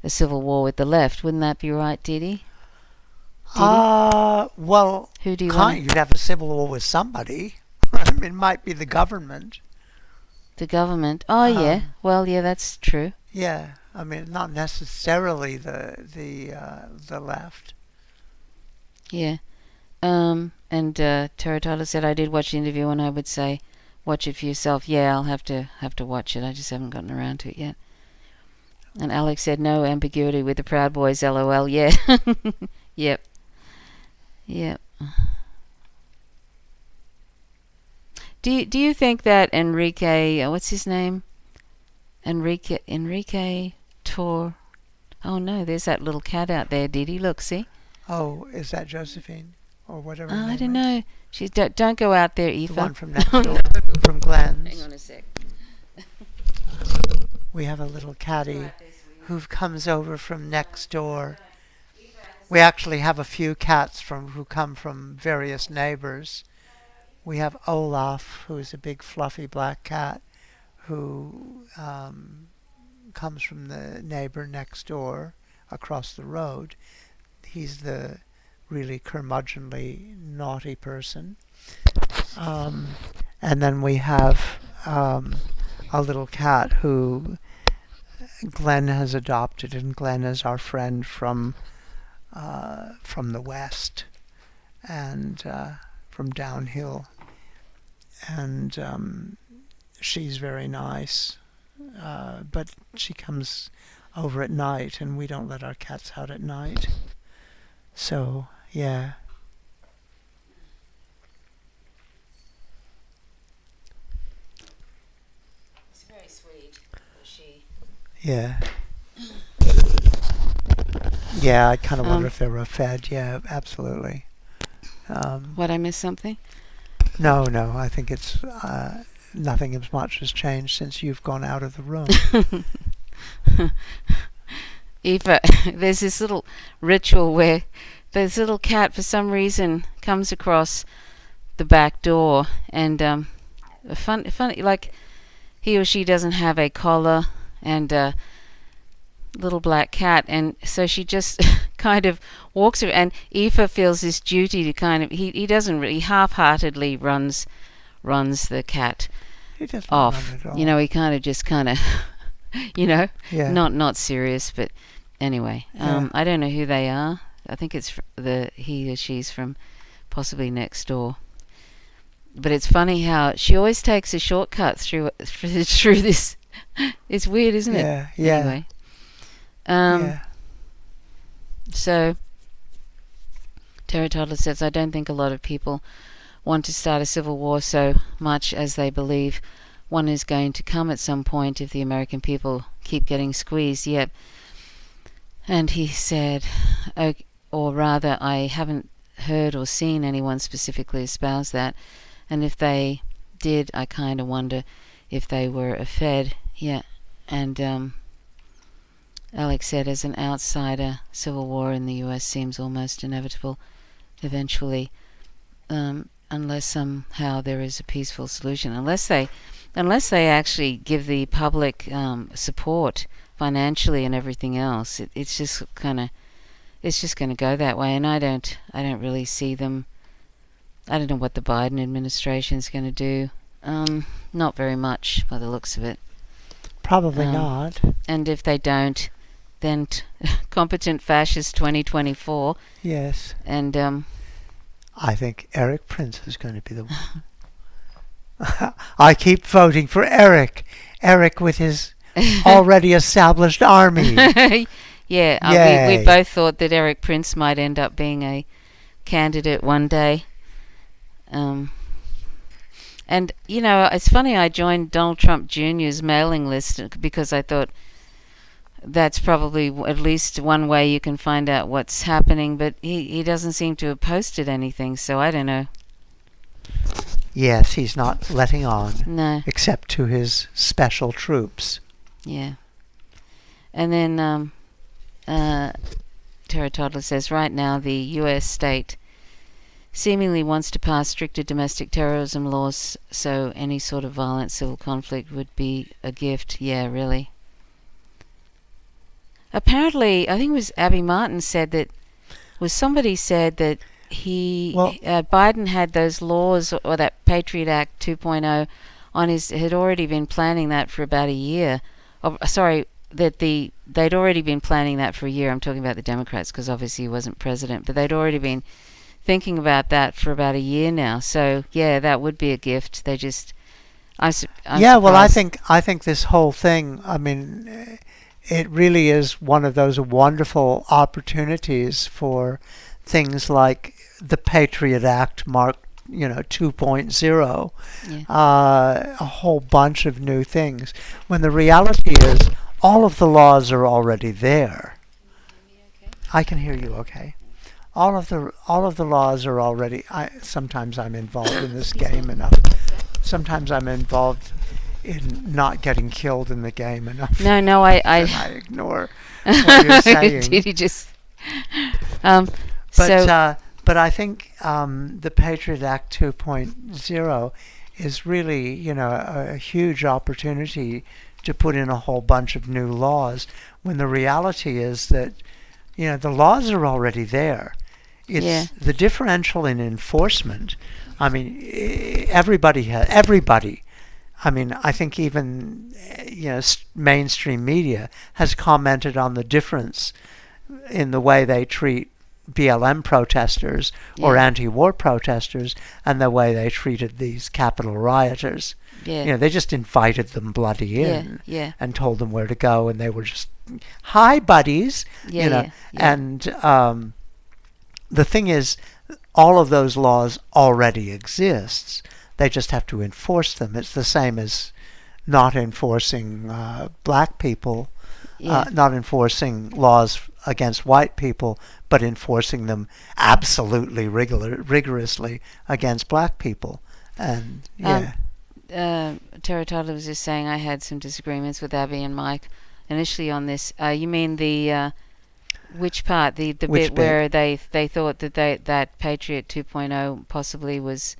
civil war with the left. Wouldn't that be right, Didi? Well, who do you want? You'd have a civil war with somebody. I mean, it might be the government. The government. Oh yeah. Well, yeah, that's true. Yeah, I mean, not necessarily the left. Yeah. And Terra Tyler said I did watch the interview, and I would say, watch it for yourself. Yeah, I'll have to watch it. I just haven't gotten around to it yet. And Alex said no ambiguity with the Proud Boys. LOL. Yeah. Yep. Yep. Do you think that Enrique, what's his name? Enrique Tor. Oh no, there's that little cat out there, Didi. Look, see? Oh, is that Josephine or whatever? Her name I don't is? know. She's don't go out there, Aoife. The one from next door, from Glenn's. Hang on a sec. We have a little catty who comes over from next door. We actually have a few cats who come from various neighbors. We have Olaf, who is a big fluffy black cat, who comes from the neighbor next door across the road. He's the really curmudgeonly, naughty person. And then we have a little cat who Glenn has adopted, and Glenn is our friend from the west and from downhill. And she's very nice, but she comes over at night, and we don't let our cats out at night. So, yeah. It's very sweet. She. Yeah. Yeah, I kind of wonder if they were fed. Yeah, absolutely. What, I missed something? No, I think it's nothing as much has changed since you've gone out of the room. Eva, there's this little ritual where this little cat, for some reason, comes across the back door, and funny, like he or she doesn't have a collar and a little black cat, and so she just kind of walks around, and Eva feels this duty to kind of he doesn't really, half-heartedly runs the cat He doesn't off. run at all. He kind of Yeah. not serious, but anyway, Yeah. I don't know who they are. I think it's he or she's from possibly next door. But it's funny how she always takes a shortcut through this. It's weird, isn't it? Yeah. Anyway, Yeah. so Terra Toddler says, I don't think a lot of people want to start a civil war so much as they believe one is going to come at some point if the American people keep getting squeezed. Yep. And he said, or rather, I haven't heard or seen anyone specifically espouse that. And if they did, I kind of wonder if they were a Fed. Yeah. And Alex said, as an outsider, civil war in the US seems almost inevitable eventually, unless somehow there is a peaceful solution. Unless they actually give the public support financially and everything else, it's just going to go that way. And I don't really see them. I don't know what the Biden administration is going to do. Not very much by the looks of it. Probably not. And if they don't, then competent fascist 2024. Yes. And I think Eric Prince is going to be the one. I keep voting for Eric. Eric with his already established army. Yeah, we both thought that Eric Prince might end up being a candidate one day. And, it's funny, I joined Donald Trump Jr.'s mailing list because I thought that's probably at least one way you can find out what's happening, but he doesn't seem to have posted anything, so I don't know. Yes, he's not letting on. No. Except to his special troops. Yeah. And then Tara Toddler says, right now the U.S. state seemingly wants to pass stricter domestic terrorism laws, so any sort of violent civil conflict would be a gift. Yeah, really. Apparently, I think it was Abby Martin said that, somebody said that Biden had those laws, or that Patriot Act 2.0 had already been planning that for about a year. They'd already been planning that for a year. I'm talking about the Democrats because obviously he wasn't president, but they'd already been thinking about that for about a year now. So yeah, that would be a gift. They just, I'm well, I surprised. think this whole thing, I mean, it really is one of those wonderful opportunities for things like the Patriot Act Mark 2.0, a whole bunch of new things, when the reality is all of the laws are already there. I can hear you okay. All of the laws are already. Sometimes I'm involved in this game enough. Sometimes I'm involved in not getting killed in the game enough. No, I ignore what you're saying. Did you just? But I think the Patriot Act 2.0 is really, a huge opportunity to put in a whole bunch of new laws, when the reality is that, the laws are already there. It's the differential in enforcement. I mean, everybody. I mean, I think even, mainstream media has commented on the difference in the way they treat BLM protesters or anti-war protesters and the way they treated these Capitol rioters. Yeah. They just invited them bloody in and told them where to go, and they were just, hi, buddies. And the thing is, all of those laws already exist. They just have to enforce them. It's the same as not enforcing black people, not enforcing laws against white people, but enforcing them absolutely rigorously against black people. And Tara Toddler was just saying I had some disagreements with Abby and Mike initially on this. You mean the which part? The bit where they thought that that Patriot 2.0 possibly was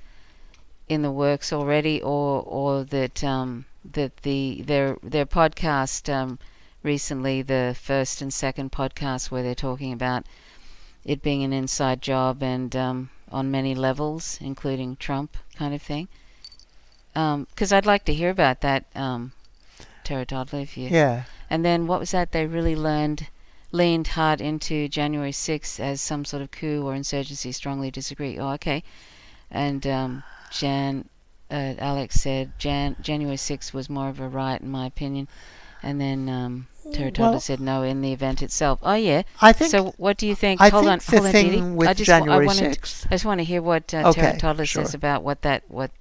in the works already, or that that their podcast recently, the first and second podcast, where they're talking about it being an inside job and on many levels, including Trump kind of thing. Because I'd like to hear about that, Tara Toddler, if you. Yeah. And then what was that? They really leaned hard into January 6th as some sort of coup or insurgency. Strongly disagree. Oh, okay. And Alex said January 6th was more of a riot, in my opinion. And then Tara Toddler said no, in the event itself. Oh, yeah. So what do you think? Hold on, Didi. With January 6th. I just want to hear what Tara Toddler says about what.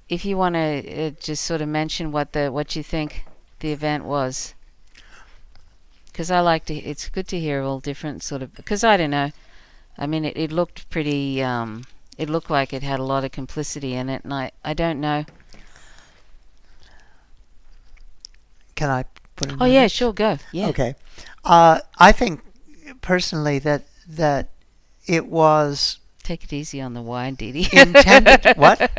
If you want to just sort of mention what you think the event was. Because I like to, it's good to hear all different sort of, because I don't know. I mean, it looked pretty, it looked like it had a lot of complicity in it, and I don't know. Can I put in? Oh, yeah, sure, go. Yeah. Okay. I think personally that it was Take it easy on the wine, Dee Dee. Intended what?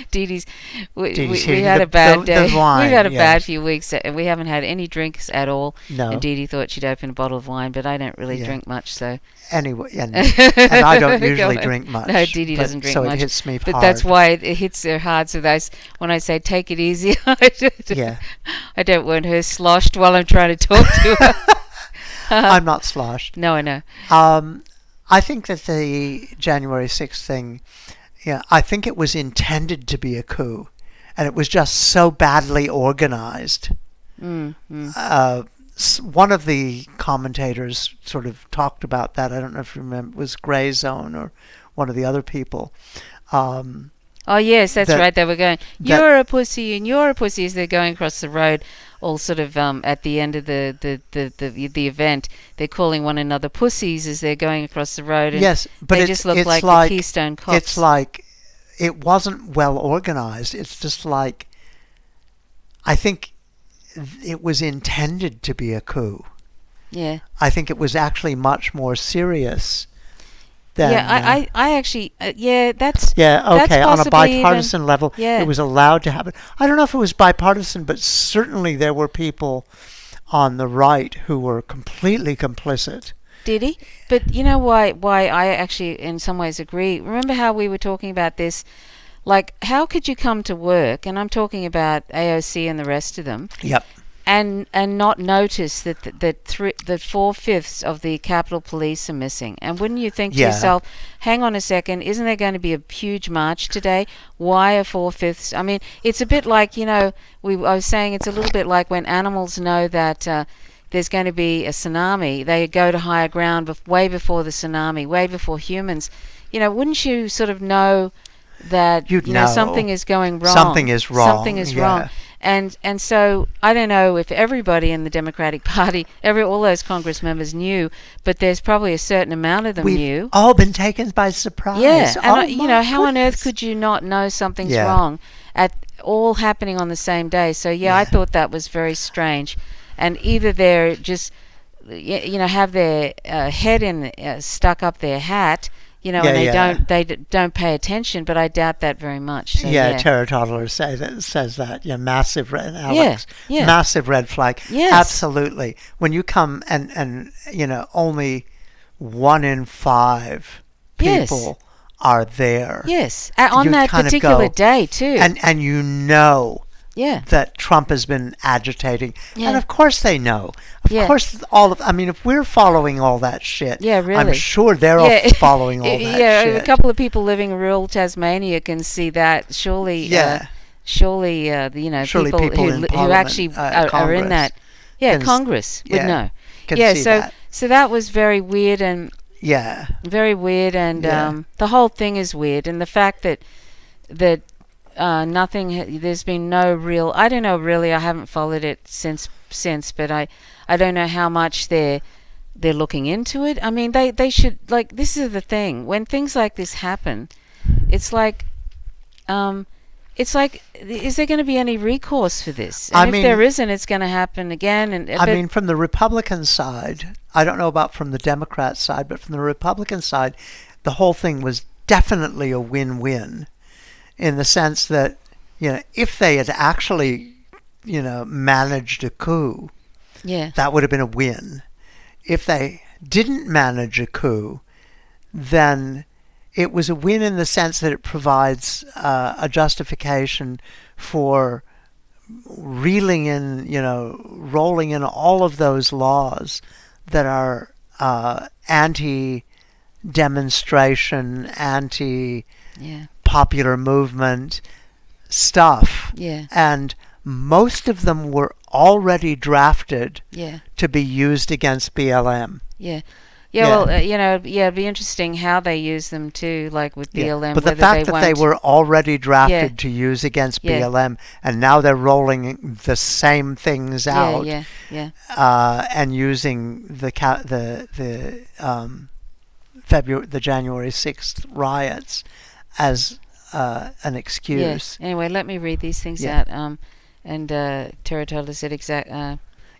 Dee Dee's. We hitting had the- a bad the day. wine, We've had a yes. bad few weeks. We haven't had any drinks at all. No. And Dee Dee thought she'd open a bottle of wine, but I don't really Yeah. drink much, so. Anyway, and I don't usually Go on. drink much. No, Dee Dee but- doesn't drink so much. it hits me But hard. that's why it hits her hard. So when I say take it easy, Yeah. I don't want her sloshed while I'm trying to talk to her. I'm not sloshed. No, I know. I think that the January 6th thing, yeah, I think it was intended to be a coup, and it was just so badly organized. One of the commentators sort of talked about that. I don't know if you remember, it was Grey Zone or one of the other people. Oh yes, that's that- right. They were going, "You're a pussy," and "You're a pussy" as they're going across the road. All sort of at the end of the event, they're calling one another pussies as they're going across the road. And Yes, but they it's just look it's like like the Keystone Cops. It's like it wasn't well organized. It's just like I think it was intended to be a coup. Yeah. I think it was actually much more serious than. Yeah, I actually, yeah, that's. Yeah, that's okay, on a possibly bipartisan level, yeah. it was allowed to happen. I don't know if it was bipartisan, but certainly there were people on the right who were completely complicit. Did he? But you know why I actually in some ways agree. Remember how we were talking about this? Like, how could you come to work, and I'm talking about AOC and the rest of them, Yep. and not notice that that 4/5 of the Capitol Police are missing? And wouldn't you think to Yeah. yourself, hang on a second, isn't there going to be a huge march today? Why are 4/5? I mean, it's a bit like, you know, I was saying it's a little bit like when animals know that there's going to be a tsunami, they go to higher ground way before the tsunami, way before humans. You know, wouldn't you sort of know that You'd you know know. something is going wrong? Something is wrong, Something is yeah. wrong. And so I don't know if everybody in the Democratic Party, all those Congress members knew, but there's probably a certain amount of them We've knew. all been taken by surprise. Yeah, and Oh, you my know, how on earth goodness. could you not know something's Yeah. wrong at all happening on the same day? So yeah, I thought that was very strange. And either they're just, you know, have their head stuck up their hat, you know, Yeah, and yeah. they don't pay attention. But I doubt that very much. So, Yeah, yeah. Tara Toddler says that. Yeah, massive red, Alex. yeah. Massive red flag. Yes. Absolutely. When you come and you know, only 1 in 5 Yes. people are there. Yes, on You that kind of particular go, day too. And you know yeah, that Trump has been agitating. Yeah. And of course they know. Of Yeah. course I mean, if we're following all that shit, Yeah, really. I'm sure they're Yeah. all following all that yeah, shit. a couple of people living in rural Tasmania can see that. Surely, Yeah. Surely, you know, Surely people, people in who Parliament, actually are in Congress that. Yeah, can Congress would yeah, know. can Yeah, see so that. so that was very weird and Yeah. yeah. The whole thing is weird, and the fact that nothing, there's been no real. I don't know really. I haven't followed it since, but I don't know how much they're looking into it. I mean, they should, like, this is the thing. When things like this happen, it's like, is there going to be any recourse for this? And I if mean- there isn't, it's going to happen again. And I mean, from the Republican side, I don't know about from the Democrat side, but from the Republican side, the whole thing was definitely a win-win in the sense that, you know, if they had actually, you know, managed a coup, yeah, that would have been a win. If they didn't manage a coup, then it was a win in the sense that it provides a justification for rolling in all of those laws that are anti-demonstration, anti-popular yeah, movement stuff. yeah, And most of them were already drafted yeah. to be used against BLM. Yeah. Yeah. Yeah, well, you know, yeah, it'd be interesting how they use them too, like with BLM. But the whether fact that they won't- were already drafted Yeah. to use against Yeah. BLM, and now they're rolling the same things out, yeah, yeah, and using the January 6th riots as an yeah. excuse. Anyway, let me read these things Yeah. out. And Tara Toddler said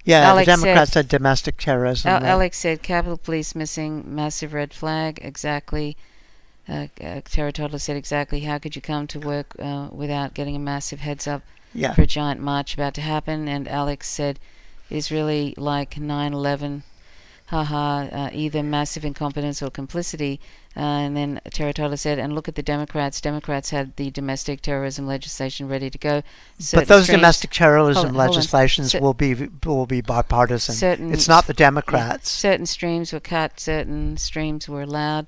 Yeah, Alex the Democrats said domestic terrorism. Alex said Capitol Police missing, massive red flag. Exactly. Terra said exactly, how could you come to work without getting a massive heads up Yeah. for a giant march about to happen? And Alex said, it's really like 9/11, haha, either massive incompetence or complicity. And then Terra said, and look at the Democrats. Democrats had the domestic terrorism legislation ready to go. But those domestic terrorism legislations will be bipartisan. It's not the Democrats. Certain streams were cut, certain streams were allowed.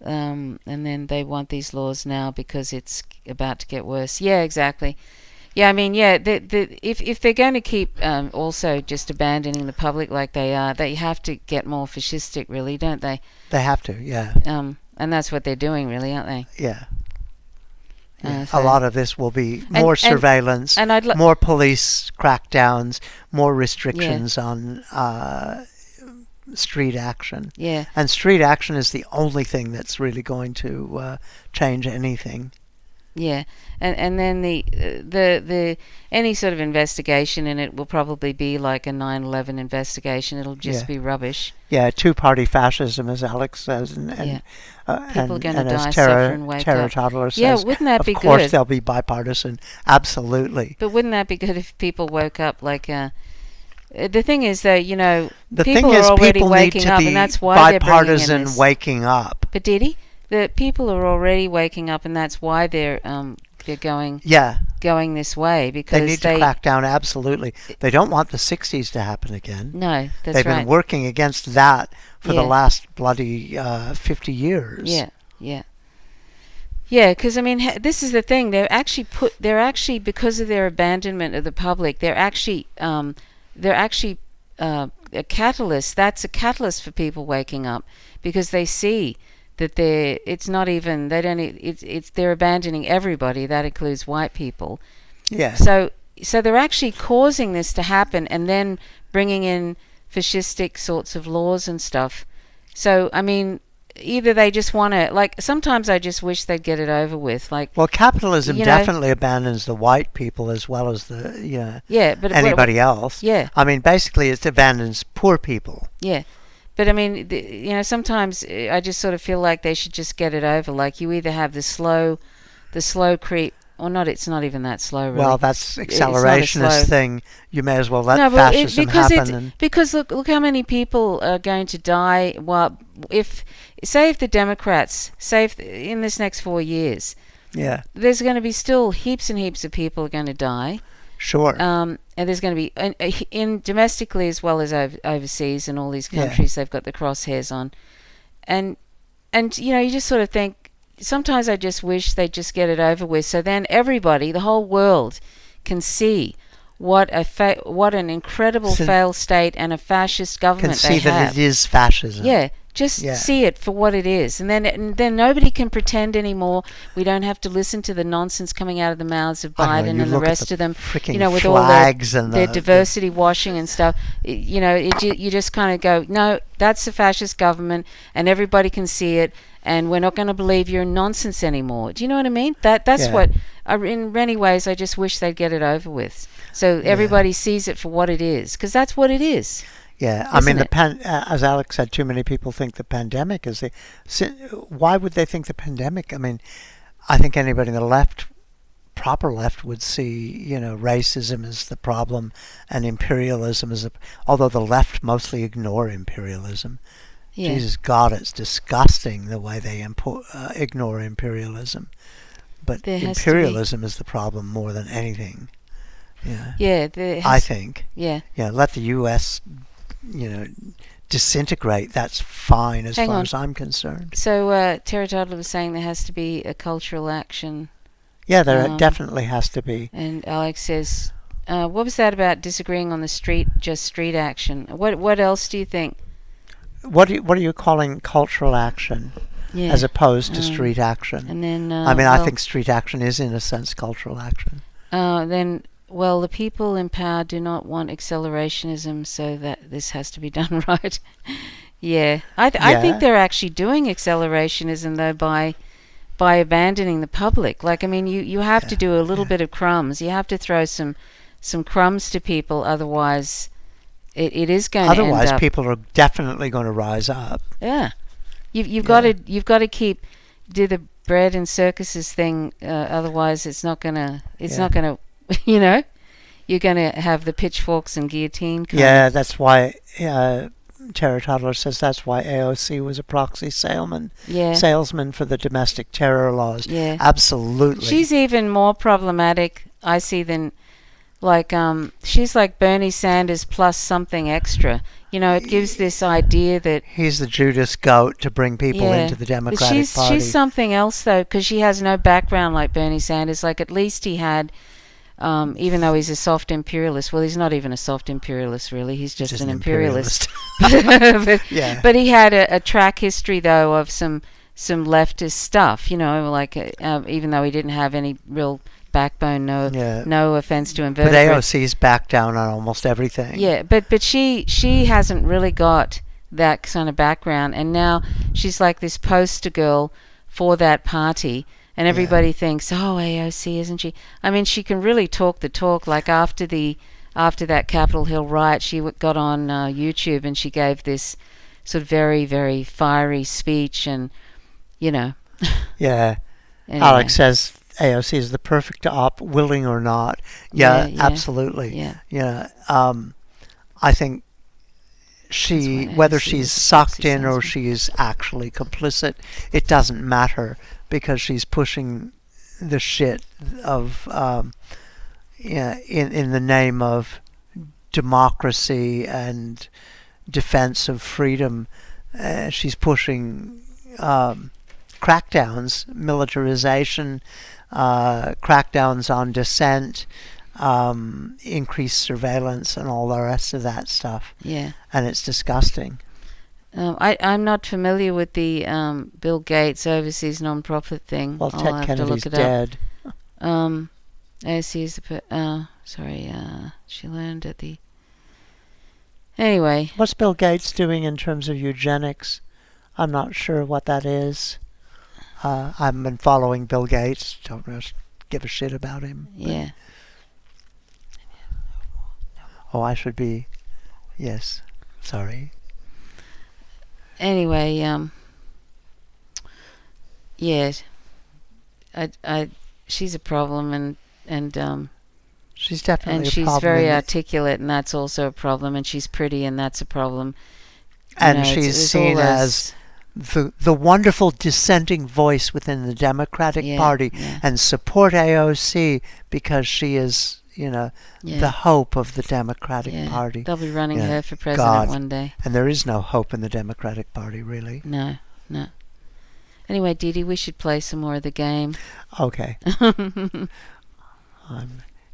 And then they want these laws now because it's about to get worse. Yeah, exactly. Yeah, I mean, yeah. If they're going to keep also just abandoning the public like they are, they have to get more fascistic, really, don't they? They have to, yeah. And that's what they're doing, really, aren't they? Yeah. A lot of this will be more surveillance, and more police crackdowns, more restrictions on street action. Yeah. And street action is the only thing that's really going to change anything. Yeah, and then the any sort of investigation in it will probably be like a 9/11 investigation. It'll just be rubbish. Yeah, two-party fascism, as Alex says, and people are going to die, as suffer, and wake Terra up. Toddler says, yeah, wouldn't that be good? Of course, they'll be bipartisan. Absolutely. But wouldn't that be good if people woke up like? The thing is, though, the people thing is, are already people waking need to up, be and that's why they're bringing in bipartisan this. waking up. But did he? The people are already waking up, and that's why they're going this way, because they need to crack down. Absolutely, they don't want the '60s to happen again. No, that's They've right. been working against that for the last bloody 50 years. Yeah. Because I mean, this is the thing. They're actually because of their abandonment of the public. They're actually a catalyst. That's a catalyst for people waking up, because they see that they're abandoning everybody. That includes white people. Yeah. So they're actually causing this to happen, and then bringing in fascistic sorts of laws and stuff. So I mean, either they just want to, like, sometimes I just wish they'd get it over with. Like, well, capitalism definitely abandons the white people as well as the but anybody else. Yeah. I mean, basically, it abandons poor people. Yeah. But I mean, sometimes I just sort of feel like they should just get it over. Like, you either have the slow creep, or not. It's not even that slow, really. Well, that's accelerationist thing. You may as well let fascism happen. Because look how many people are going to die. Well, if the Democrats, in this next 4 years, there's going to be still heaps and heaps of people are going to die. Sure. And there's going to be in domestically as well as overseas, in all these countries they've got the crosshairs on, and you just sort of think, sometimes I just wish they'd just get it over with, so then everybody, the whole world, can see what an incredible failed state and a fascist government they have. Can see that it is fascism. Yeah. Just see it for what it is, and then nobody can pretend anymore. We don't have to listen to the nonsense coming out of the mouths of Biden and the rest of them. With all their diversity washing and stuff. You just kind of go, no, that's a fascist government, and everybody can see it, and we're not going to believe your nonsense anymore. Do you know what I mean? That's what. In many ways, I just wish they'd get it over with, so everybody sees it for what it is, because that's what it is. Yeah, I mean, as Alex said, too many people think the pandemic is why would they think the pandemic? I mean, I think anybody in the proper left would see, racism as the problem and imperialism as although the left mostly ignore imperialism. Yeah. Jesus God, it's disgusting the way they ignore imperialism. But imperialism is the problem more than anything. Yeah. I think. Yeah. Yeah, let the U.S. disintegrate. That's fine as far as I'm concerned. So Terra Toddler was saying there has to be a cultural action. Yeah, there definitely has to be. And Alex says, what was that about disagreeing on the street, just street action? What else do you think? What are you calling cultural action as opposed to street action? And then I think street action is in a sense cultural action. Well, the people in power do not want accelerationism, so that this has to be done right. I think they're actually doing accelerationism, though, by abandoning the public. Like, I mean, you have to do a little bit of crumbs. You have to throw some crumbs to people, otherwise it is going to end up. Otherwise, people are definitely going to rise up. Yeah, you've got to keep do the bread and circuses thing. Otherwise, it's not gonna. It's not gonna. You know, you're gonna have the pitchforks and guillotine. Yeah, that's why. Terror Toddler says that's why AOC was a proxy salesman for the domestic terror laws. Yeah, absolutely. She's even more problematic, I see, than she's like Bernie Sanders plus something extra. You know, it gives this idea that he's the Judas goat to bring people into the Democratic Party. She's something else though, because she has no background like Bernie Sanders. Like at least he had. Even though he's a soft imperialist, well, he's not even a soft imperialist, really. He's just an imperialist. But he had a track history, though, of some leftist stuff. You know, like even though he didn't have any real backbone, no offense to invertebrates. But AOC's backed down on almost everything. Yeah, but she hasn't really got that kind of background, and now she's like this poster girl for that party. And everybody thinks, oh, AOC, isn't she? I mean, she can really talk the talk. Like after that Capitol Hill riot, she got on YouTube and she gave this sort of very, very fiery speech, and you know. Yeah. Anyway. Alex says AOC is the perfect op, willing or not. Yeah, absolutely. Yeah. I think whether she's sucked in or she's actually complicit, it doesn't matter. Because she's pushing the shit of, in the name of democracy and defense of freedom. She's pushing crackdowns, militarization, crackdowns on dissent, increased surveillance, and all the rest of that stuff. Yeah. And it's disgusting. I'm not familiar with the Bill Gates overseas non-profit thing. Well, Ted Kennedy's dead. AOC is she learned at the... Anyway. What's Bill Gates doing in terms of eugenics? I'm not sure what that is. I haven't been following Bill Gates. Don't really give a shit about him. Yeah. Oh, I should be... Yes. Sorry. Anyway, she's a problem, and she's definitely and a she's problem. Very articulate, and that's also a problem. And she's pretty, and that's a problem. And she's seen as the wonderful dissenting voice within the Democratic Party, and support AOC because she is, the hope of the Democratic Party. They'll be running her for president one day. And there is no hope in the Democratic Party, really. No. Anyway, Dee Dee, we should play some more of the game. Okay. I'm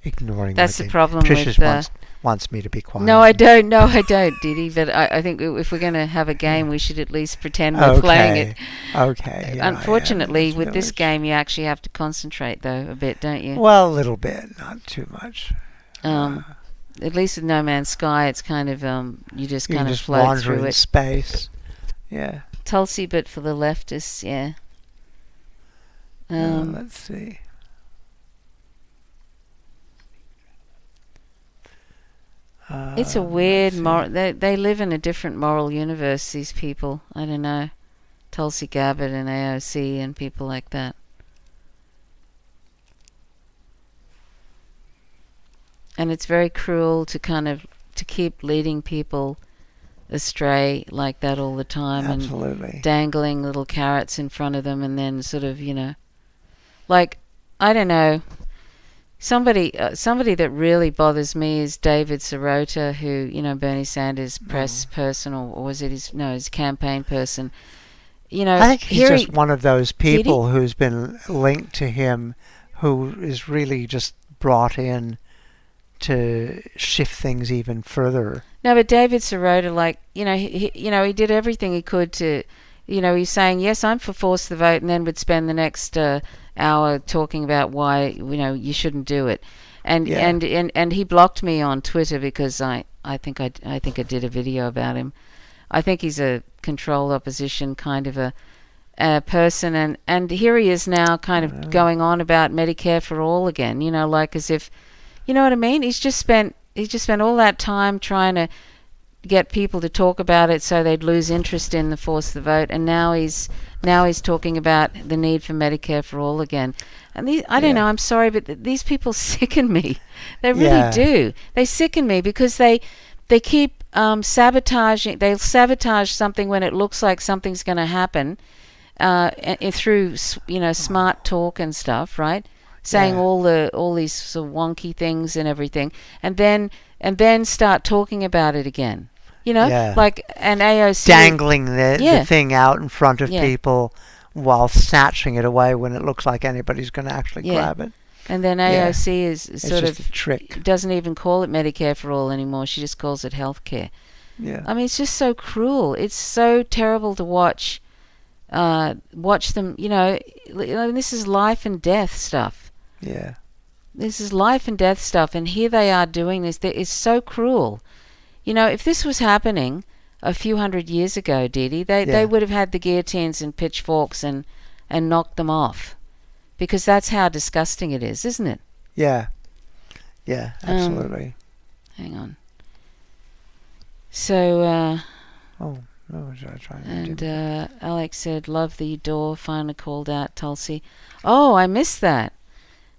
ignoring That's my the game. problem Patricia wants me to be quiet. No, I don't, Dee Dee. But I think if we're going to have a game, we should at least pretend we're playing it. Okay. Unfortunately, with this game, you actually have to concentrate, though, a bit, don't you? Well, a little bit, not too much. At least with No Man's Sky, it's kind of you just kind of float through it. Wander in space. Yeah. Tulsi, but for the leftists, yeah. Let's see. It's a weird moral... They live in a different moral universe, these people. I don't know. Tulsi Gabbard and AOC and people like that. And it's very cruel to to keep leading people astray like that all the time. Absolutely. And dangling little carrots in front of them, and then sort of, like, I don't know... Somebody that really bothers me is David Sirota, who, Bernie Sanders' press person, or was it his campaign person? I think he's just one of those people who's been linked to him, who is really just brought in to shift things even further. No, but David Sirota, he did everything he could to, he's saying, yes, I'm for force the vote, and then would spend the next hour talking about why you shouldn't do it, and he blocked me on Twitter because I think I did a video about him. I think he's a controlled opposition kind of a person, and here he is now kind of going on about Medicare for all again, like as if, you know what I mean? He's just spent all that time trying to get people to talk about it so they'd lose interest in the force the vote, and now he's talking about the need for Medicare for all again. And I don't know, I'm sorry, but these people sicken me. They really do. They sicken me because they keep sabotaging. They'll sabotage something when it looks like something's going to happen through smart talk and stuff, right? Saying all these sort of wonky things and everything, and then start talking about it again. Like an AOC dangling the thing out in front of people while snatching it away when it looks like anybody's going to actually grab it. And then AOC is sort of a trick. Doesn't even call it Medicare for all anymore. She just calls it healthcare. Yeah. I mean, it's just so cruel. It's so terrible to watch. Watch them. This is life and death stuff. Yeah. This is life and death stuff, and here they are doing this. It's so cruel. If this was happening a few hundred years ago, Dee, they would have had the guillotines and pitchforks and knocked them off, because that's how disgusting it is, isn't it? Yeah. Yeah, absolutely. Hang on. So, what was I trying to do? And Alex said, love the door, finally called out Tulsi. Oh, I missed that.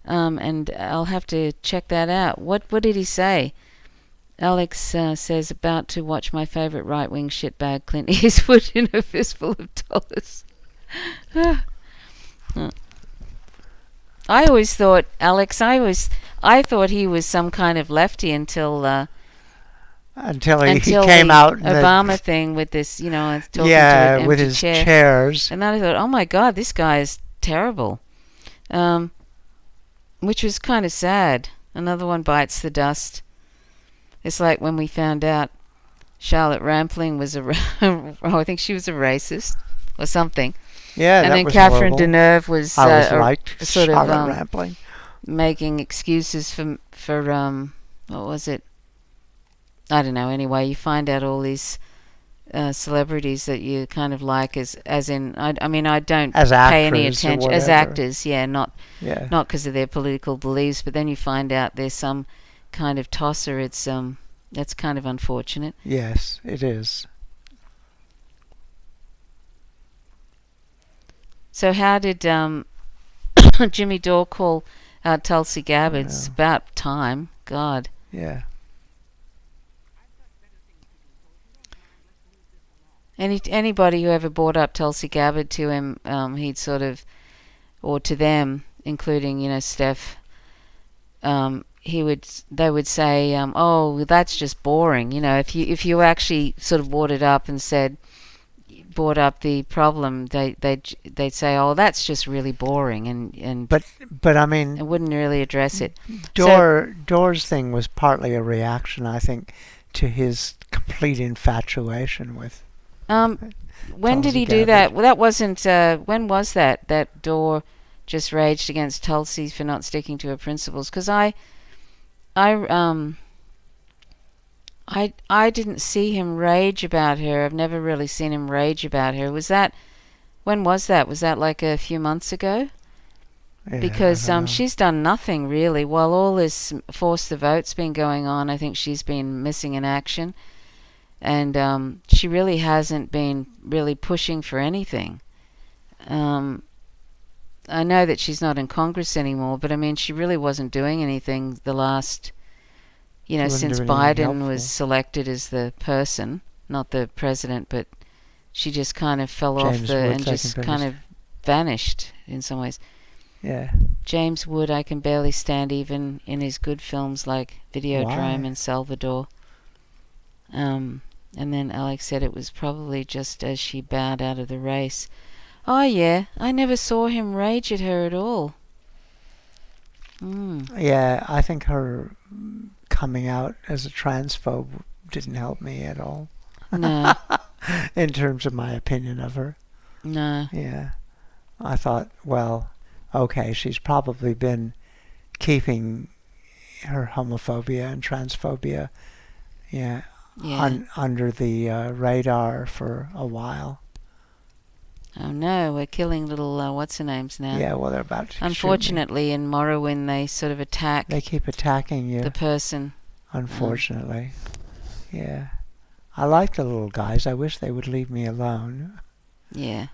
And I'll have to check that out. What did he say? Alex says, about to watch my favourite right-wing shitbag Clint Eastwood in a fistful of dollars. I always thought, Alex, I thought he was some kind of lefty until he came out in Obama thing with this, talking to an empty with his chair. chairs. And then I thought, oh my God, this guy is terrible. Which was kind of sad. Another one bites the dust. It's like when we found out Charlotte Rampling was I think she was a racist or something. Yeah, and that then was Catherine horrible. Deneuve was sort of Rampling, making excuses for what was it? I don't know. Anyway, you find out all these celebrities that you kind of like as in I mean I don't pay any attention as actors, not because of their political beliefs, but then you find out there's some kind of tosser. It's that's kind of unfortunate. Yes, it is. So how did Jimmy Dore call out Tulsi Gabbard? It's about time. God. Yeah. Anybody who ever brought up Tulsi Gabbard to him, he'd sort of, or to them, including Steph, they would say, oh, that's just boring. If you actually sort of brought it up and brought up the problem, they'd say, oh, that's just really boring, and but I mean, it wouldn't really address it. Dore's thing was partly a reaction, I think, to his complete infatuation with. When did he do that? Well, that wasn't. When was that? That Dore just raged against Tulsi for not sticking to her principles. Because I didn't see him rage about her. I've never really seen him rage about her. When was that? Was that like a few months ago? Yeah, because she's done nothing really. While all this force the vote's been going on, I think she's been missing in action. And she really hasn't been really pushing for anything. I know that she's not in Congress anymore, but I mean, she really wasn't doing anything the last, since Biden was selected as the person, not the president, but she just kind of fell off and just kind of vanished in some ways. Yeah. James Wood, I can barely stand even in his good films like Videodrome and Salvador. And then Alex said it was probably just as she bowed out of the race. Oh, yeah. I never saw him rage at her at all. Yeah, I think her coming out as a transphobe didn't help me at all. No. In terms of my opinion of her. No. Yeah. I thought, well, okay, she's probably been keeping her homophobia and transphobia, under the radar for a while. Oh no, we're killing little what's-her-names now. Yeah, well, they're about to Unfortunately, in Morrowind, they sort of attack. They keep attacking you. The person. Unfortunately. Yeah. I like the little guys. I wish they would leave me alone. Yeah.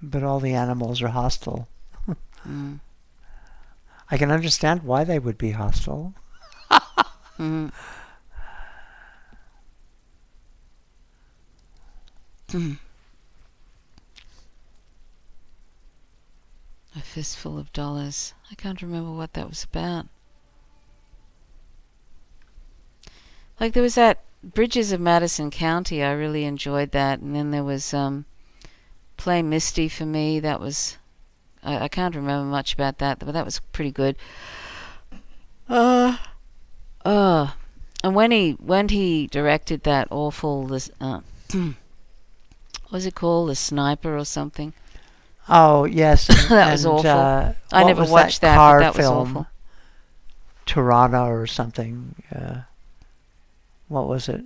But all the animals are hostile. Mm. I can understand why they would be hostile. Mm. A fistful of dollars. I can't remember what that was about. Like there was that Bridges of Madison County. I really enjoyed that, and then there was Play Misty for me. That was I can't remember much about that, but that was pretty good. And when he directed that awful what was it called, The Sniper or something? Oh yes, That was awful. I never watched that, car but that was film? awful. Toronto or something. What was it?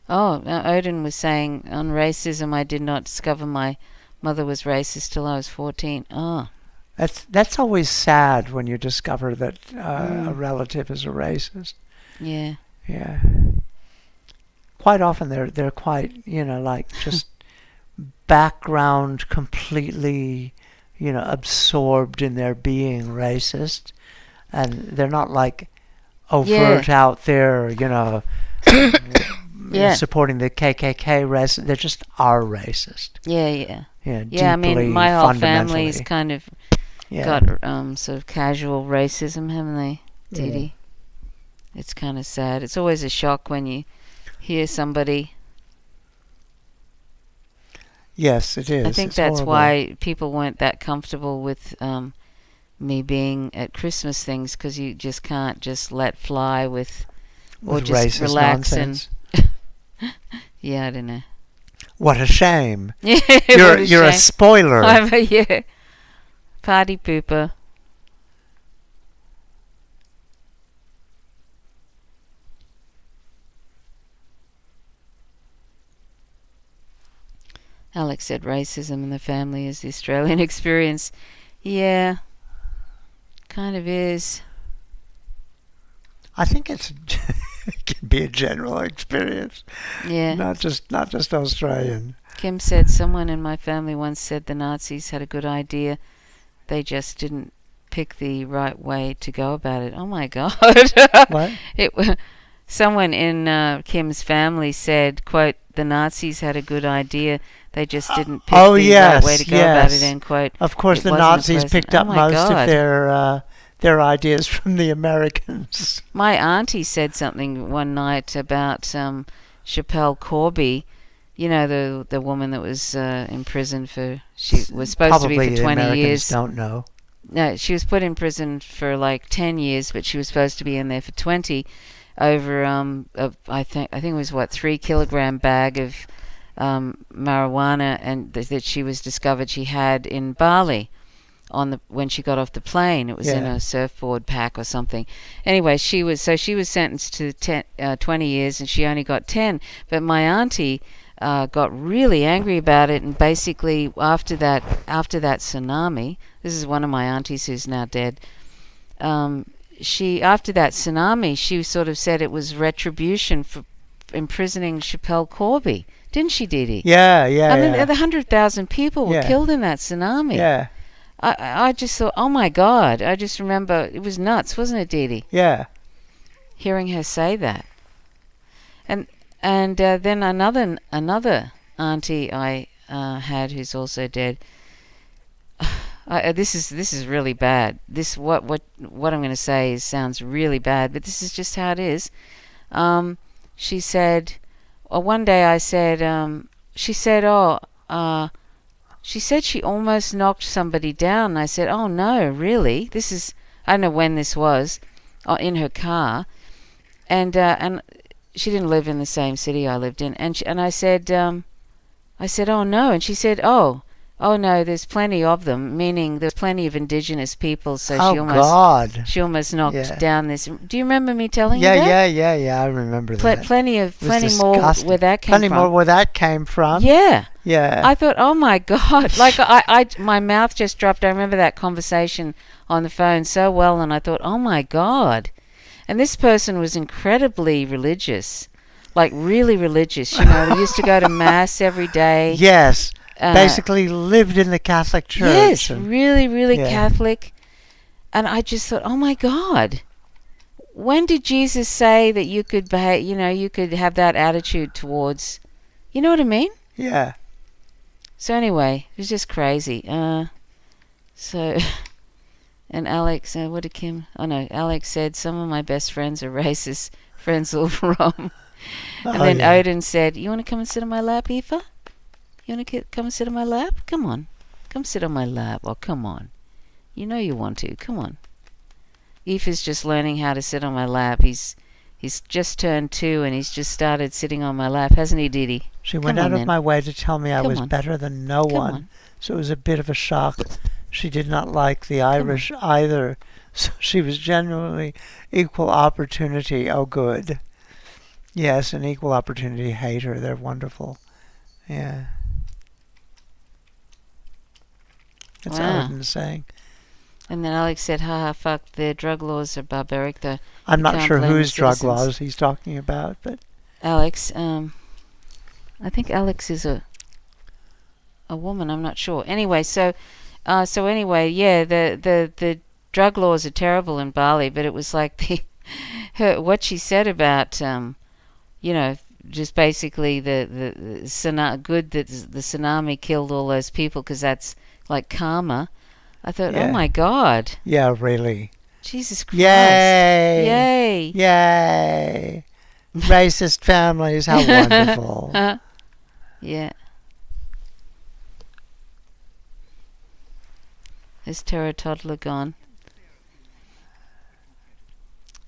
Oh, Odin was saying on racism, I did not discover my mother was racist till I was 14. Oh. That's always sad when you discover that a relative is a racist. Yeah. Yeah. Quite often they're quite, like just background completely, absorbed in their being racist, and they're not like overt out there, supporting the KKK racist. They just are racist. Yeah. Yeah, I mean, my whole fundamentally. family's kind of got sort of casual racism, haven't they, Dee Dee? It's kind of sad. It's always a shock when you hear somebody. Yes, it is. I think that's horrible. Why people weren't that comfortable with me being at Christmas things, because you just can't just let fly with or just relax nonsense. And I don't know. What a shame! You're shame. A spoiler. I'm a party pooper. Alex said racism in the family is the Australian experience. Yeah, kind of is. I think it can be a general experience. Yeah. Not just Australian. Kim said someone in my family once said the Nazis had a good idea. They just didn't pick the right way to go about it. Oh my God. What? Someone in Kim's family said, quote, the Nazis had a good idea. They just didn't pick the right way to go about it, end quote. Of course, the Nazis picked up most of their ideas from the Americans. My auntie said something one night about Chappelle Corby. You know, the woman that was in prison for, she was supposed to be for 20 Americans years. Don't know. No, she was put in prison for like 10 years, but she was supposed to be in there for 20 over, I think it was 3 kilogram bag of marijuana, and that she was discovered she had in Bali when she got off the plane. It was in a surfboard pack or something. Anyway, she was sentenced to 20 years, and she only got 10. But my auntie got really angry about it, and basically after that tsunami, this is one of my aunties who's now dead. After that tsunami, she sort of said it was retribution for imprisoning Chappelle Corby, didn't she, Dee Dee? Yeah. I mean, 100,000 people were killed in that tsunami. Yeah. I just thought, oh my God! I just remember it was nuts, wasn't it, Dee Dee? Yeah. Hearing her say that, and then another auntie I had who's also dead. This is really bad. What I'm going to say sounds really bad, but this is just how it is. She said, one day I said, she said she almost knocked somebody down. And I said, oh no, really? I don't know when this was, in her car, and she didn't live in the same city I lived in, and I said, oh no, and she said, oh, Oh no, there's plenty of them. Meaning there's plenty of indigenous people. So Oh God. she almost knocked Yeah. down this. Do you remember me telling you Yeah, that? yeah. I remember that. Plenty It was more disgusting. where that came Plenty from. more where that came from. Yeah. Yeah. I thought, oh my God, like my mouth just dropped. I remember that conversation on the phone so well, and I thought, oh my God. And this person was incredibly religious, like really religious. You know, they used to go to mass every day. Yes. Basically lived in the Catholic Church. Yes, really, really Yeah. Catholic. And I just thought, oh my God. When did Jesus say that you could behave, you could have that attitude towards, you know what I mean? Yeah. So anyway, it was just crazy. So, and Alex, what did Kim? Oh no, Alex said some of my best friends are racist friends all from. And then yeah. Odin said, "You want to come and sit on my lap, Aoife? You want to come and sit on my lap? Come on, come sit on my lap. Oh, come on. You know you want to. Come on." Aoife's just learning how to sit on my lap. He's just turned 2 and he's just started sitting on my lap, hasn't he, Didi? She went out of my way to tell me I Come was on. better than no Come one. on. So it was a bit of a shock. She did not like the Irish either. So she was genuinely equal opportunity. Oh, good. Yes, an equal opportunity hater. They're wonderful. Yeah. That's Wow. Odin saying. And then Alex said, haha, fuck, their drug laws are barbaric, though. I'm You not can't sure blame the whose drug citizens. laws he's talking about, but Alex, I think Alex is a woman, I'm not sure. Anyway, so anyway, yeah, the drug laws are terrible in Bali, but it was like what she said about, just basically the good that the tsunami killed all those people because that's like karma. I thought, Yeah. oh my God, yeah, really. Jesus Christ, Yay! yay, Yay! Racist families, how wonderful. Yeah. Is Terra Toddler gone?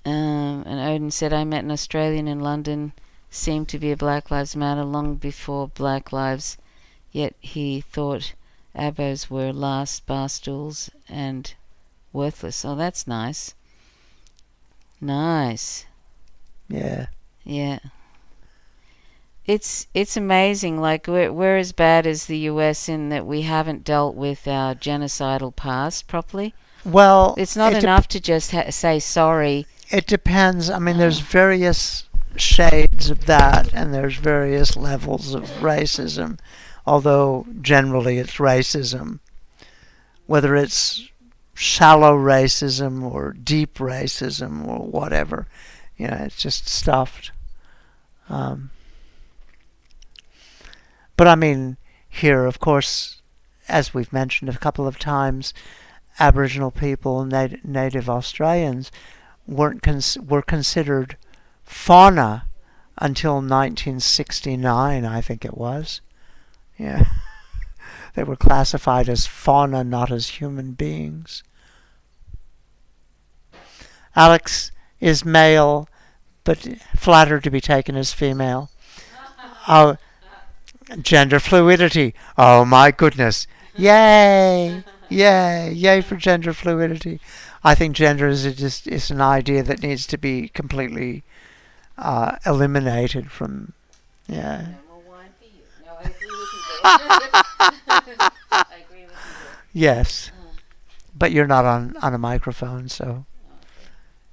And Odin said, I met an Australian in London, seemed to be a Black Lives Matter long before Black Lives, yet he thought abos were last bar stools and worthless. Oh, that's nice. Nice. Yeah. Yeah. It's amazing. Like we're as bad as the US in that we haven't dealt with our genocidal past properly. Well, It's not enough to just say sorry. It depends. I mean, there's various shades of that, and there's various levels of racism. Although generally it's racism, whether it's shallow racism or deep racism or whatever, it's just stuffed. But I mean, here, of course, as we've mentioned a couple of times, Aboriginal people, native Australians, were considered fauna until 1969, I think it was. Yeah. They were classified as fauna, not as human beings. Alex is male, but flattered to be taken as female. Oh, gender fluidity. Oh my goodness. Yay! Yay! Yay for gender fluidity. I think gender is an idea that needs to be completely eliminated from. Yeah. I agree with you. Yes. But you're not on a microphone, so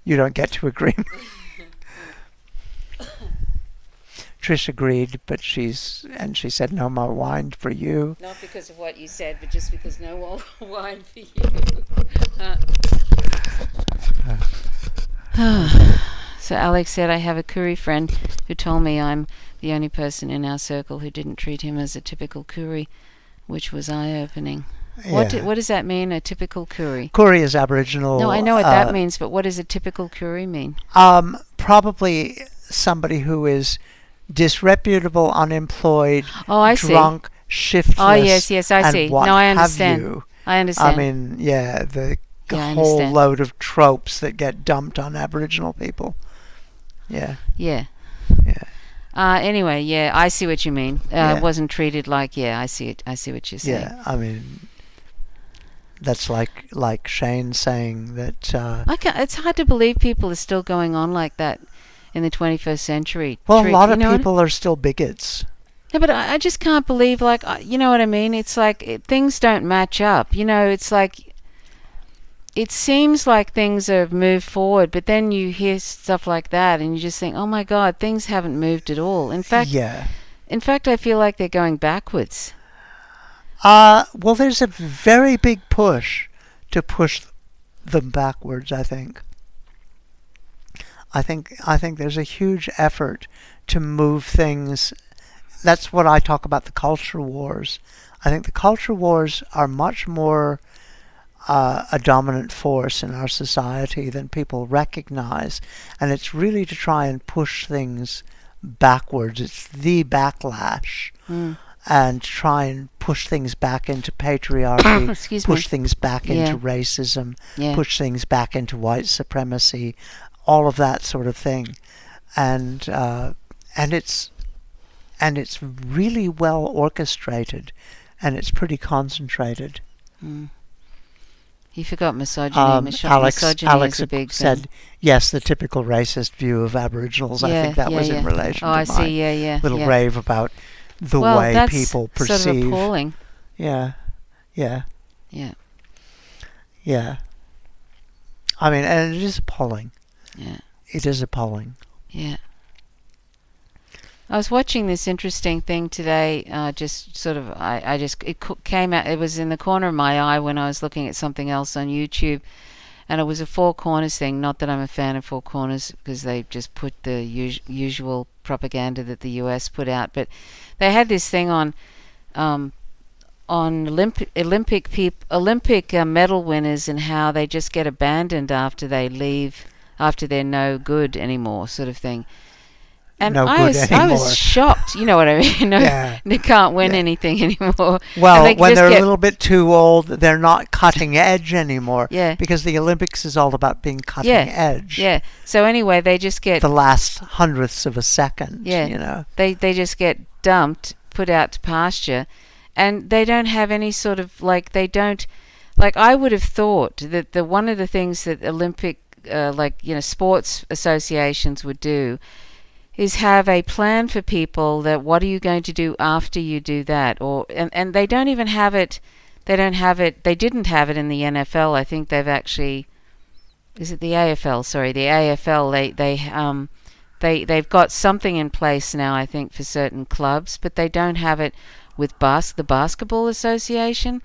you don't get to agree. Trish agreed, but she said no more wine for you. Not because of what you said, but just because no more wine for you. So Alex said, I have a Koori friend who told me I'm the only person in our circle who didn't treat him as a typical Koori, which was eye-opening. What does that mean, a typical Koori? Koori is Aboriginal. No, I know what that means, but what does a typical Koori mean? Probably somebody who is disreputable, unemployed, drunk, shiftless. Oh, yes, I see. No, I understand. I understand. I mean, the whole load of tropes that get dumped on Aboriginal people. Yeah. Yeah. Yeah. Anyway, yeah, I see what you mean. Yeah. It wasn't treated like, yeah, I see it. I see what you're saying. Yeah, I mean, that's like Shane saying that. It's hard to believe people are still going on like that in the 21st century. Well, a lot of You know what I- people are still bigots. No, but I just can't believe, like, you know what I mean? It's like things don't match up. You know, it's like it seems like things have moved forward, but then you hear stuff like that, and you just think, oh my God, things haven't moved at all. In fact, Yeah. I feel like they're going backwards. Well, there's a very big push to push them backwards. I think. I think there's a huge effort to move things. That's what I talk about, the culture wars. I think the culture wars are much more a dominant force in our society than people recognize, and it's really to try and push things backwards. It's the backlash. And try and push things back into patriarchy, push things back into racism, push things back into white supremacy, all of that sort of thing, and it's really well orchestrated, and it's pretty concentrated. You forgot misogyny. Misogyny is a big said, thing. yes, the typical racist view of Aboriginals. I think that was in relation to my little rave about the way that's people perceive. Sort of appalling. Yeah. Yeah. I mean, and it is appalling. Yeah. It is appalling. Yeah. I was watching this interesting thing today. It came out. It was in the corner of my eye when I was looking at something else on YouTube, and it was a Four Corners thing. Not that I'm a fan of Four Corners, because they just put the usual propaganda that the US put out. But they had this thing on Olympic medal winners, and how they just get abandoned after they leave, after they're no good anymore, sort of thing. And I was shocked. You know what I mean? They can't win anything anymore. Well, when they're a little bit too old, they're not cutting edge anymore. Yeah. Because the Olympics is all about being cutting edge. Yeah. So anyway, they just get the last hundredths of a second. Yeah. You know. They just get dumped, put out to pasture, and they don't have any sort of I would have thought that one of the things that Olympic sports associations would do is have a plan for people that what are you going to do after you do that, and they don't even have it. They didn't have it in the NFL. I think they've actually, is it the AFL? Sorry, the AFL. They've got something in place now, I think, for certain clubs, but they don't have it with the Basketball Association.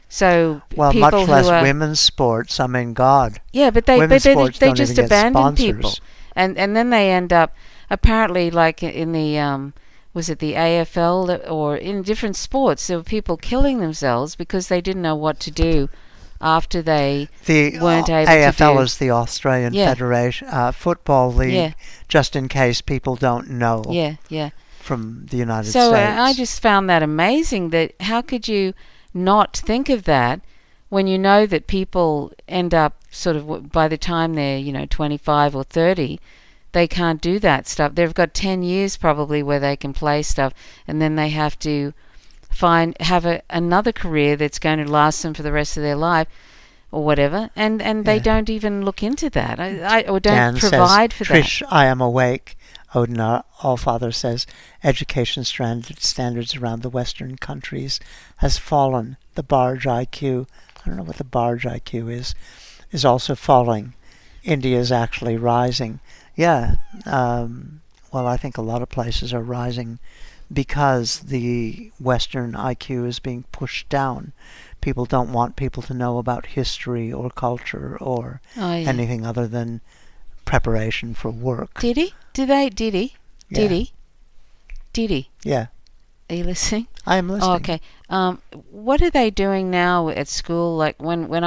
So much less women's sports. I mean, God. Yeah, but they just abandon people, and then they end up. Apparently, like in the was it the AFL or in different sports, there were people killing themselves because they didn't know what to do after they weren't able to do. AFL is the Australian Federation Football League, just in case people don't know. From the United States. So I just found that amazing. That how could you not think of that when you know that people end up sort of by the time they're 25 or 30. They can't do that stuff. They've got 10 years probably where they can play stuff, and then they have to have another career that's going to last them for the rest of their life or whatever, and they don't even look into that or don't Dan provide says, for Trish, that. I am awake. Odin Allfather says, education standards around the Western countries has fallen. The barge IQ, I don't know what the barge IQ is also falling. India is actually rising. Yeah, well, I think a lot of places are rising because the Western IQ is being pushed down. People don't want people to know about history or culture or anything other than preparation for work. Did he? Did he? Yeah. Are you listening? I am listening. Oh, okay. What are they doing now at school? Like when we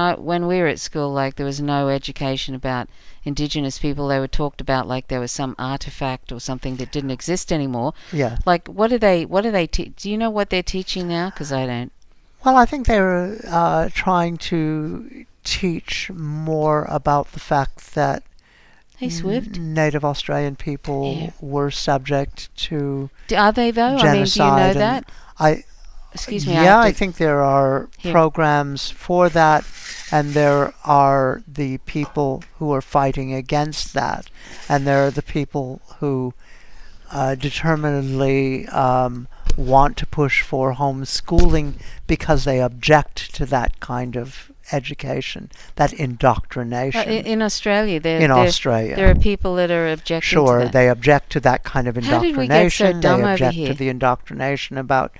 were at school, like there was no education about Indigenous people. They were talked about like there was some artifact or something that didn't exist anymore. Yeah. Like what are they? Do you know what they're teaching now? Because I don't. Well, I think they're trying to teach more about the fact that Hey, Swift. Native Australian people Yeah. were subject to Are they though? I mean, do you know genocide, and that? I Excuse me. yeah, I I have to. think there are Here. programs for that, and there are the people who are fighting against that, and there are the people who determinedly want to push for homeschooling because they object to that kind of education, that indoctrination. In Australia, In Australia, there are people that are objecting to sure, that. they object to that kind of How did we get so indoctrination. dumb They over object here? to the indoctrination about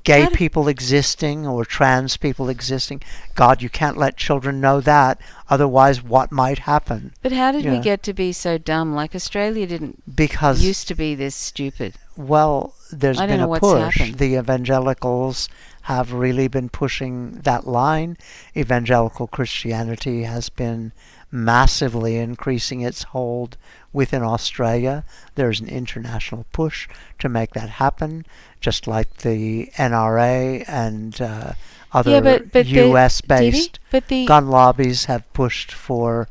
gay How did- people existing or trans people existing. God, you can't let children know that, otherwise what might happen? But how did we Yeah. get to be so dumb? Like Australia didn't Because, used to be this stupid. well, there's I don't been know a what's push. happened. The evangelicals have really been pushing that line. Evangelical Christianity has been massively increasing its hold within Australia. There's an international push to make that happen, just like the NRA and other Yeah, but US-based but the gun lobbies have pushed for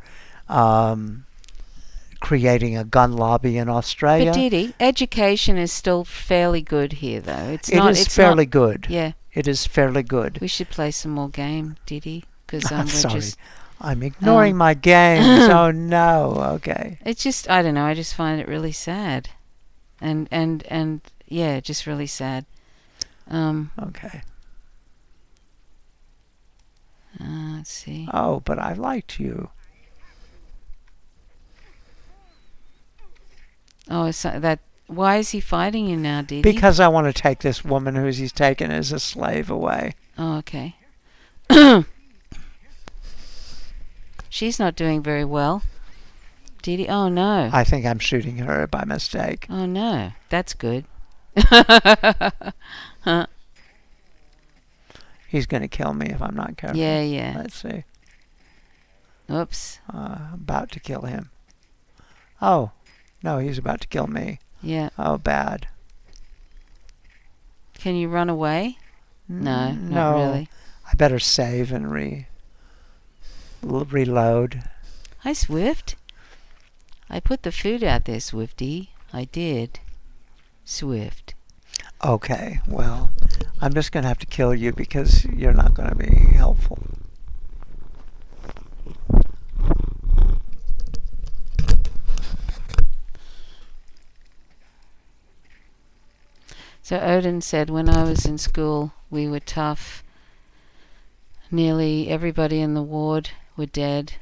creating a gun lobby in Australia. but Didi, education is still fairly good here, though. It's It not. is It's fairly not. good. Yeah, It is fairly good. we should play some more game, Didi, because I'm we're sorry. just. I'm ignoring my games. Oh no. Okay. It's just I don't know. I just find it really sad, and yeah, just really sad. Okay. Let's see. Oh, but I liked you. Oh, so that. Why is he fighting you now, Didi? Because I want to take this woman who he's taken as a slave away. Oh, okay. She's not doing very well. Didi. Oh no. I think I'm shooting her by mistake. Oh no. That's good. He's going to kill me if I'm not careful. Yeah, yeah. Let's see. Oops. About to kill him. Oh, no, he's about to kill me. Yeah. Oh, bad. Can you run away? No, No. not really. I better save and reload. Hi, Swift. I put the food out there, Swifty. I did. Swift. Okay, well, I'm just going to have to kill you because you're not going to be helpful. So Odin said, when I was in school, we were tough. Nearly everybody in the ward were dead,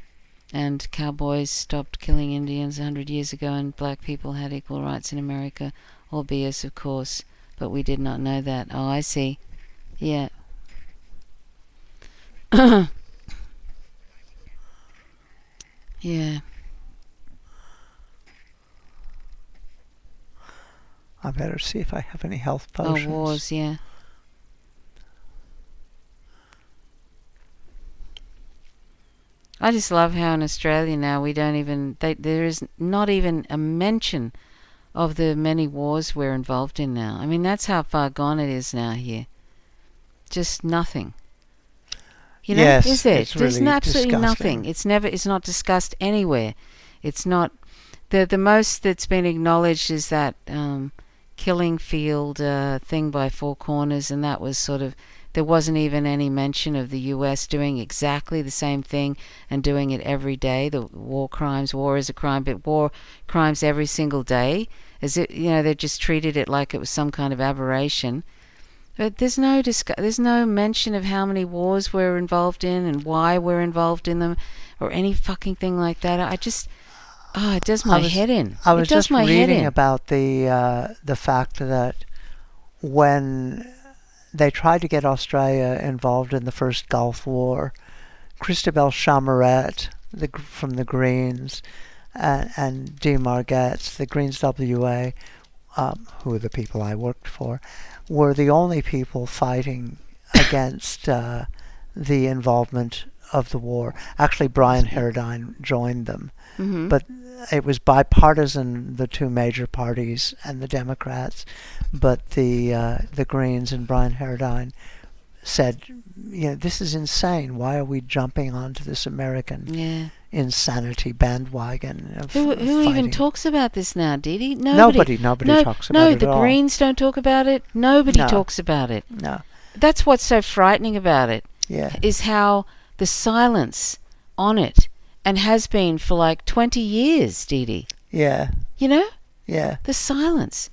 and cowboys stopped killing Indians 100 years ago, and black people had equal rights in America. All BS, of course, but we did not know that. Oh, I see. Yeah. Yeah. I better see if I have any health potions. Oh, wars, yeah. I just love how in Australia now we don't even... there is not even a mention of the many wars we're involved in now. I mean, that's how far gone it is now here. Just nothing. You know, Yes, is there? it's There's really absolutely disgusting. nothing. It's not discussed anywhere. It's not... The most that's been acknowledged is that killing field thing by Four Corners, and that was sort of... There wasn't even any mention of the US doing exactly the same thing and doing it every day. The war crimes, war is a crime, but war crimes every single day. As it, you know, they just treated it like it was some kind of aberration. But there's no mention of how many wars we're involved in and why we're involved in them, or any fucking thing like that. I just, it does my head in. I was It does just my head reading in. about the fact that when they tried to get Australia involved in the first Gulf War, Christabel Chamarette from the Greens and Dee Margetts, the Greens WA, who are the people I worked for, were the only people fighting against the involvement of the war. Actually, Brian Herdine joined them. Mm-hmm. But it was bipartisan, the two major parties and the Democrats. But the Greens and Brian Herdine said, you know, this is insane. Why are we jumping onto this American insanity bandwagon of Who even fighting. talks about this now, Didi? Nobody talks about it the at all. Greens don't talk about it. Nobody No. talks about it. No. That's what's so frightening about it, Yeah. is how the silence on it, and has been for like 20 years, Didi. Yeah. You know? Yeah. The silence.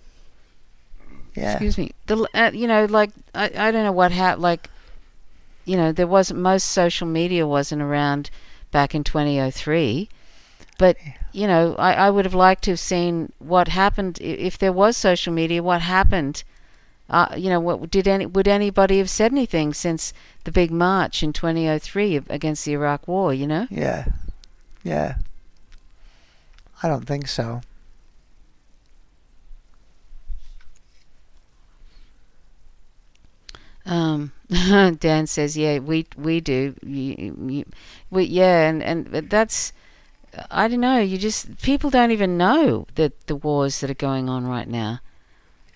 Yeah. Excuse me. Like, I don't know what happened. Like, there wasn't, most social media wasn't around back in 2003. But, I would have liked to have seen what happened if there was social media, what happened. Would anybody have said anything since the big march in 2003 against the Iraq War, Yeah. Yeah. I don't think so. Dan says, yeah, we do. And that's, I don't know, people don't even know that the wars that are going on right now,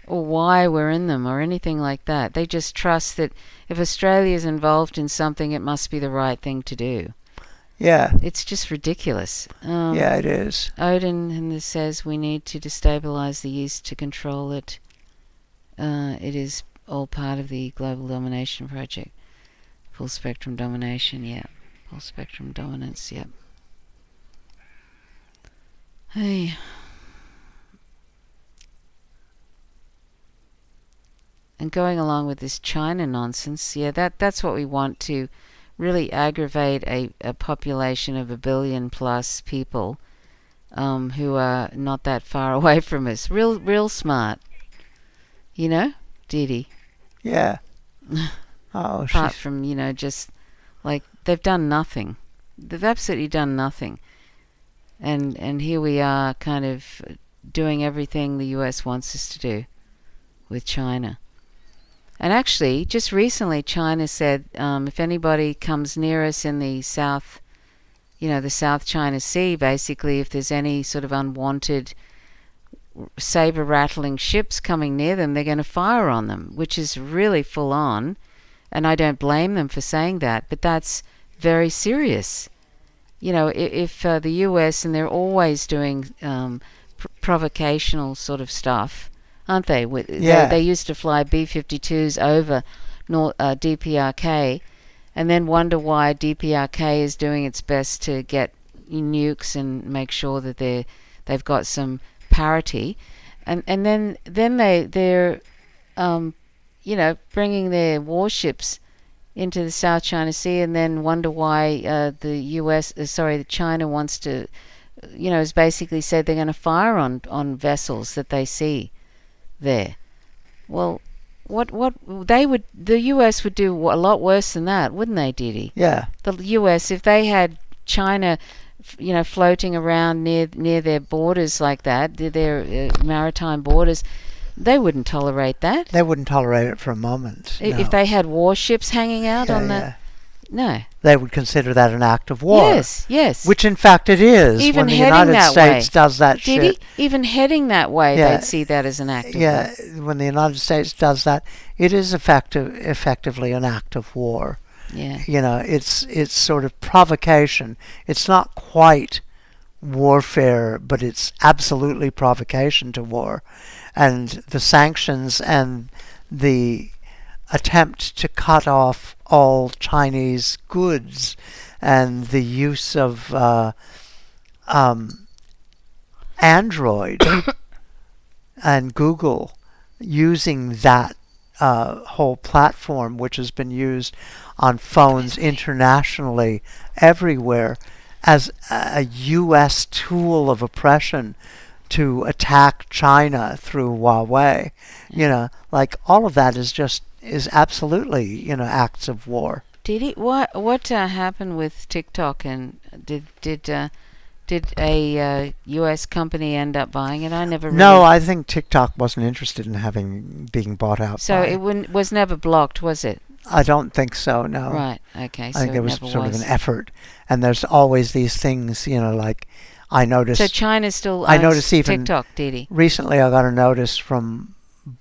or why we're in them, or anything like that. They just trust that if Australia's involved in something, it must be the right thing to do. Yeah. It's just ridiculous. Yeah, it is. Odin says we need to destabilize the East to control it. It is all part of the global domination project. Full spectrum domination, yeah. Full spectrum dominance, yeah. Hey. And going along with this China nonsense, yeah, that's what we want, to really aggravate a population of 1 billion plus people who are not that far away from us. Real smart. Didi. Yeah. Oh, Apart from, just like they've done nothing. They've absolutely done nothing. And here we are kind of doing everything the US wants us to do with China. And actually, just recently, China said if anybody comes near us in the South, the South China Sea, basically, if there's any sort of unwanted saber-rattling ships coming near them, they're going to fire on them, which is really full on. And I don't blame them for saying that, but that's very serious. If the US, and they're always doing provocational sort of stuff, aren't they? Yeah. They used to fly B-52s over DPRK, and then wonder why DPRK is doing its best to get nukes and make sure that they've got some parity, and then they're bringing their warships into the South China Sea, and then wonder why China wants to, has basically said they're going to fire on vessels that they see there. Well, what the US would do a lot worse than that, wouldn't they, Didi? Yeah. The US, if they had China, floating around near their borders like that, their maritime borders, they wouldn't tolerate that. They wouldn't tolerate it for a moment. No. If they had warships hanging out on the... No. They would consider that an act of war. Yes. Which in fact it is. Even when the heading United that States way. does that shit. Even heading that way, they'd see that as an act of war. Yeah, when the United States does that, it is effectively an act of war. Yeah. It's sort of provocation. It's not quite warfare, but it's absolutely provocation to war. And the sanctions and the attempt to cut off all Chinese goods and the use of Android and Google, using that whole platform, which has been used on phones internationally everywhere, as a U.S. tool of oppression to attack China through Huawei. Like all of that is absolutely, acts of war. What happened with TikTok, and did a U.S. company end up buying it? I never really... No, I think TikTok wasn't interested in being bought out. So it was never blocked, was it? I don't think so, no. Right, okay. I think it was sort of an effort. And there's always these things, like I noticed... So China still owns TikTok, Didi? Recently I got a notice from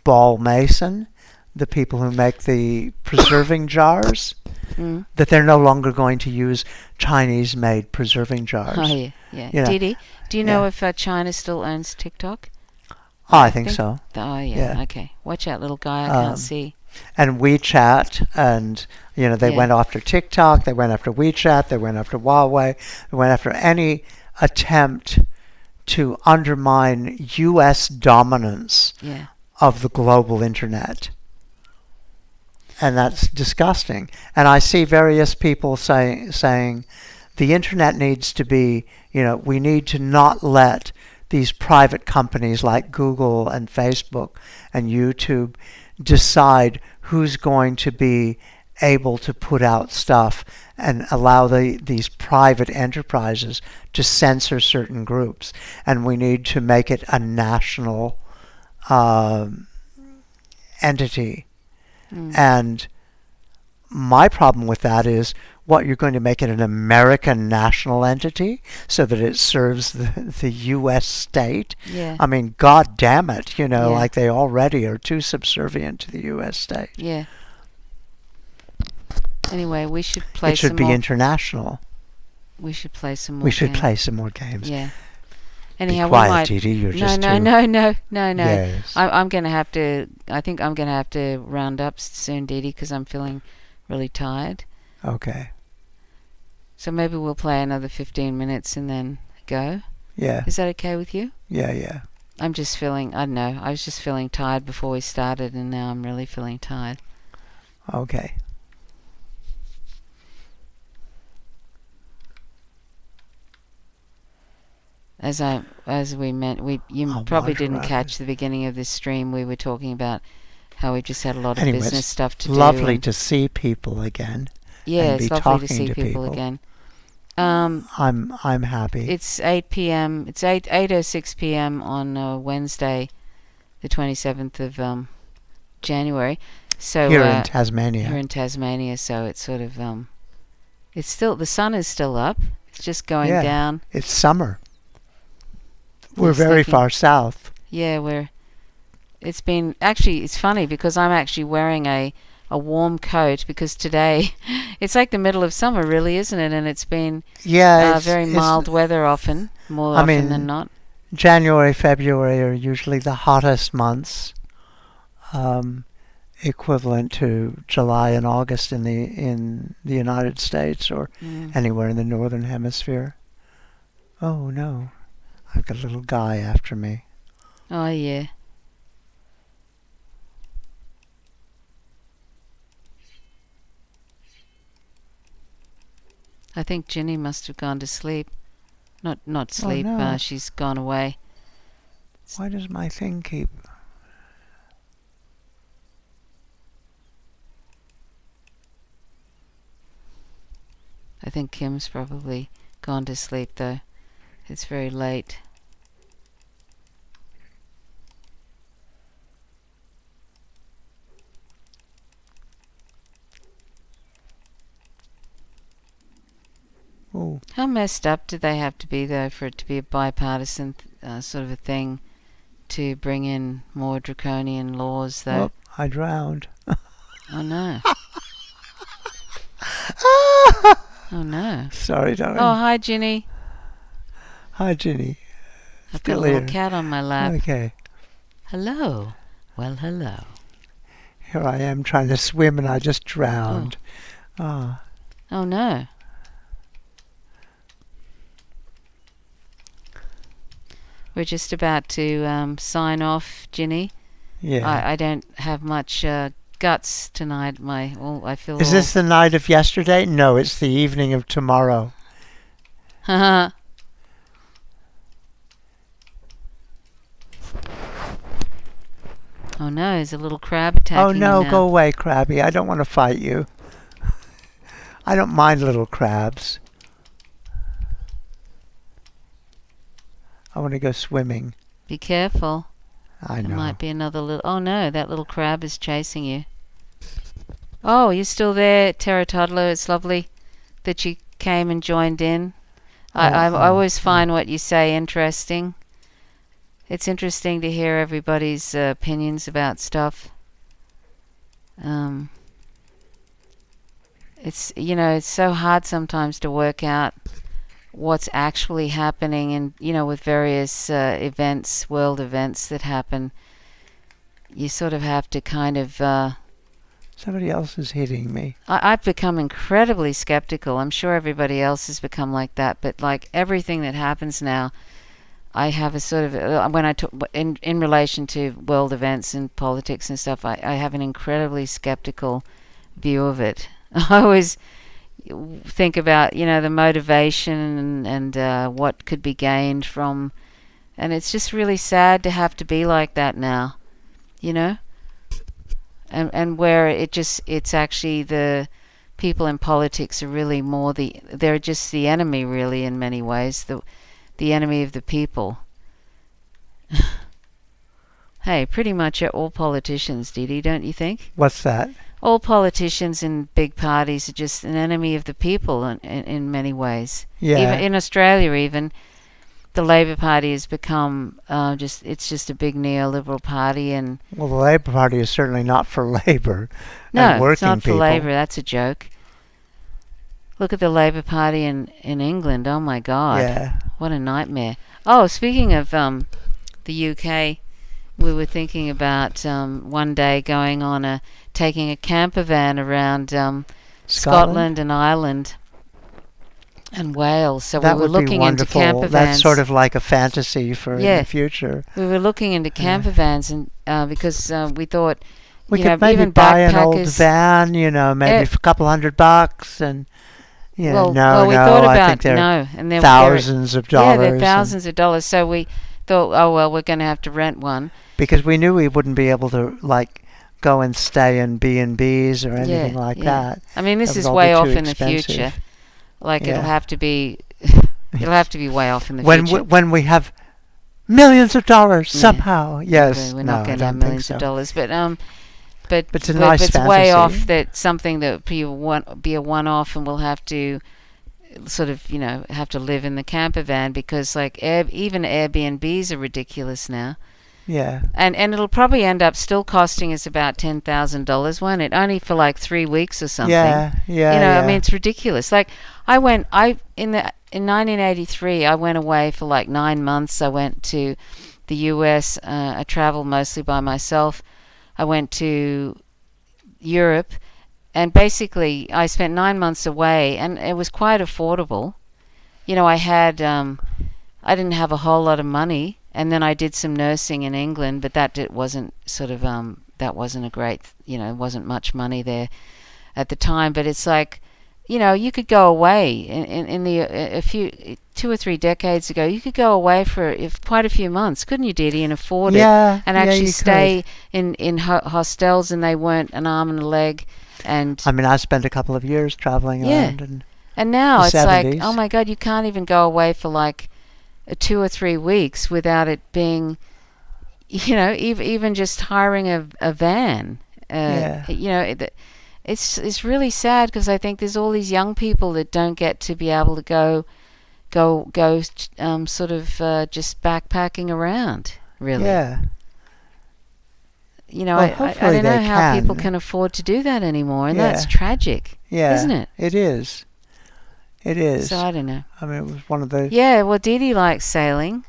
Ball Mason, the people who make the preserving jars. that they're no longer going to use Chinese-made preserving jars. Oh, yeah, yeah. You know, Didi, do you know if China still owns TikTok? Oh, I think so. Oh, yeah. Yeah. Okay. Watch out, little guy. I can't see. And WeChat, and they went after TikTok, they went after WeChat, they went after Huawei, they went after any attempt to undermine U.S. dominance of the global internet. And that's disgusting. And I see various people saying the internet needs to be, we need to not let these private companies like Google and Facebook and YouTube decide who's going to be able to put out stuff and allow these private enterprises to censor certain groups. And we need to make it a national entity. And my problem with that is, you're going to make it an American national entity so that it serves the U.S. state? Yeah. I mean, God damn it, like they already are too subservient to the U.S. state. Yeah. Anyway, we should play It should be international. We should play some more We should play some more games. Yeah. Anyhow, be quiet, Didi. You're just no. Yes. I'm going to have to, I think I'm going to have to round up soon, Didi, because I'm feeling really tired. Okay. So maybe we'll play another 15 minutes and then go. Yeah. Is that okay with you? Yeah. I'm just feeling, I don't know, I was just feeling tired before we started, and now I'm really feeling tired. Okay. As we meant, you probably didn't catch the beginning of this stream. We were talking about how we just had a lot of business stuff to do. Lovely to see people again. Yeah, it's lovely to see people again. I'm happy. It's 8 p.m. It's 8:06 p.m. on Wednesday, the 27th of January. So here in Tasmania. Here in Tasmania, so it's sort of it's still, the sun is still up. It's just going down. It's summer. We're very far south. Yeah, it's been, actually, it's funny because I'm actually wearing a warm coat because today it's like the middle of summer, really, isn't it? And it's been very mild weather more often than not. January, February are usually the hottest months, equivalent to July and August in the United States or anywhere in the northern hemisphere. Oh no, I've got a little guy after me. Oh yeah. I think Ginny must have gone to sleep. Not sleep. Oh, no. She's gone away. Why does my thing keep... I think Kim's probably gone to sleep, though. It's very late. Ooh. How messed up do they have to be, though, for it to be a bipartisan sort of a thing to bring in more draconian laws, though? Oh, I drowned. Oh, no. Oh, no. Sorry, darling. Oh, hi, Ginny. Hi, Ginny. I've got a little cat on my lap. Okay. Hello. Well, hello. Here I am trying to swim and I just drowned. Oh, no. We're just about to sign off, Ginny. Yeah. I don't have much guts tonight. I feel. Is this the night of yesterday? No, it's the evening of tomorrow. Haha. Oh no, there's a little crab attacking Oh no, me now. go away, Crabby. I don't want to fight you. I don't mind little crabs. I want to go swimming. Be careful. I know. There might be another little... Oh no, that little crab is chasing you. Oh, you're still there, Terra Toddler. It's lovely that you came and joined in. I always find what you say interesting. It's interesting to hear everybody's opinions about stuff. it's it's so hard sometimes to work out what's actually happening, and with various events, world events that happen. You sort of have to kind of. Somebody else is hitting me. I've become incredibly skeptical. I'm sure everybody else has become like that, but like everything that happens now, I have a sort of when I talk in relation to world events and politics and stuff. I have an incredibly skeptical view of it. I always think about the motivation and what could be gained from, and it's just really sad to have to be like that now, and where it's actually the people in politics are really more they're just the enemy, really, in many ways, the enemy of the people. Hey, pretty much all politicians, Didi, don't you think? What's that? All politicians in big parties are just an enemy of the people in many ways. Yeah. Even in Australia, even the Labor Party has become it's just a big neoliberal party. And well, the Labor Party is certainly not for labor. No, and working it's not for people. Labor. That's a joke. Look at the Labor Party in England. Oh my God. Yeah. What a nightmare. Oh, speaking of the UK, we were thinking about one day going on taking a camper van around Scotland and Ireland and Wales. So that we were would looking be into wonderful. camper vans. That's sort of like a fantasy for in the future. We were looking into camper vans, and because we thought we could maybe even buy an old backpackers, van, maybe for a couple $100, and we thought about I think they're and then thousands of dollars. Yeah, they're thousands of dollars. So we thought, oh well, we're going to have to rent one because we knew we wouldn't be able to go and stay in B&Bs or anything like that. I mean, this That is would all way be off too in the expensive. future. It'll have to be. It'll have to be way off in the when future. when we have millions of dollars somehow. Yes, we're not going to have millions of dollars, but it's a nice it's fantasy. way off. That something that be a one-off, and we'll have to sort of have to live in the camper van because even Airbnbs are ridiculous now. Yeah. And it'll probably end up still costing us about $10,000, won't it? Only for 3 weeks or something. Yeah. I mean, it's ridiculous. In 1983, I went away for 9 months. I went to the US. I traveled mostly by myself. I went to Europe, and basically I spent 9 months away, and it was quite affordable. I didn't have a whole lot of money. And then I did some nursing in England, but that wasn't sort of that wasn't a great, wasn't much money there at the time. But it's you could go away in a few 2 or 3 decades ago. You could go away for quite a few months, couldn't you, Didi, and afford it, and actually stay in hostels, and they weren't an arm and a leg. And I mean, I spent a couple of years traveling around. And now it's 70s. oh my God, you can't even go away for 2 or 3 weeks without it being, even just hiring a van. It's really sad because I think there's all these young people that don't get to be able to go sort of just backpacking around, really. Yeah. I don't know how people can afford to do that anymore, and that's tragic, isn't it? It is. It is. So I don't know. I mean, it was one of the... Yeah, well, Didi likes sailing.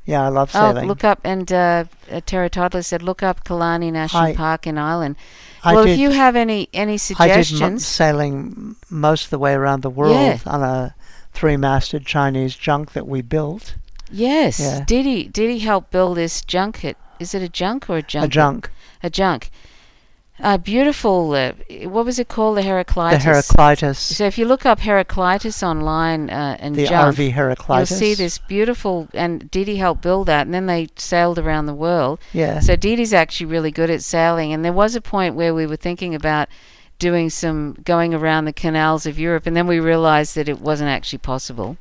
Yeah, I love sailing. Look up, and Tara Toddler said, look up Killarney National Park in Ireland. If you have any suggestions... I did sailing most of the way around the world on a 3-masted Chinese junk that we built. Yes. Yeah. Didi helped build this junket. Is it a junk or a junket? A junk. A junk. Beautiful, what was it called? The Heraclitus. The Heraclitus. So if you look up Heraclitus online and the junk, RV Heraclitus, you'll see this beautiful, and Didi helped build that, and then they sailed around the world. Yeah. So Didi's actually really good at sailing, and there was a point where we were thinking about going around the canals of Europe, and then we realized that it wasn't actually possible.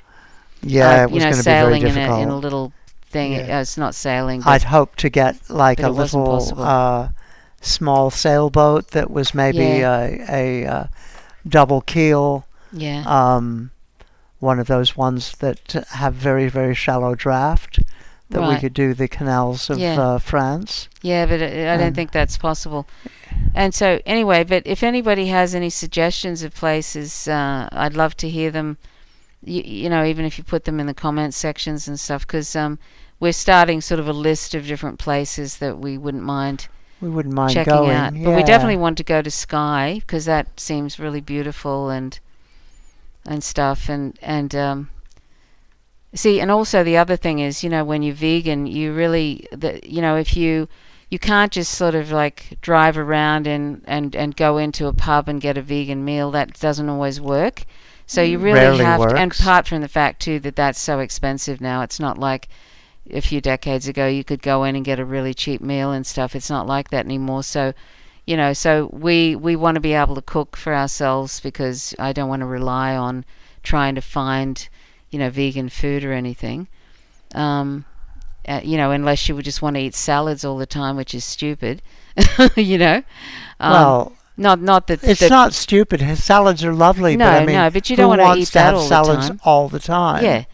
Yeah, it was going to be very difficult. Sailing in a little thing, it's not sailing. I'd hoped to get a little small sailboat that was maybe a double keel. Yeah. One of those ones that have very, very shallow draft that we could do the canals of France. Yeah, but I don't think that's possible. And so anyway, but if anybody has any suggestions of places, I'd love to hear them. You know, even if you put them in the comments sections and stuff, because we're starting sort of a list of different places that we wouldn't mind checking going. out. Yeah. But we definitely want to go to Skye because that seems really beautiful and stuff. And see, and also the other thing is, you know, when you're vegan, you really, you know, if you can't just sort of like drive around and go into a pub and get a vegan meal. That doesn't always work. So you really Rarely have to, and works. apart from the fact too that that's so expensive now, it's not like a few decades ago you could go in and get a really cheap meal and stuff. It's not like that anymore. So, you know, so we want to be able to cook for ourselves because I don't want to rely on trying to find, you know, vegan food or anything. You know, unless you would just want to eat salads all the time, which is stupid. You know. Well, not that it's not stupid. His salads are lovely, No, but I mean, no, but you don't who want to wants eat to that have all the salads time? all the time? Yeah.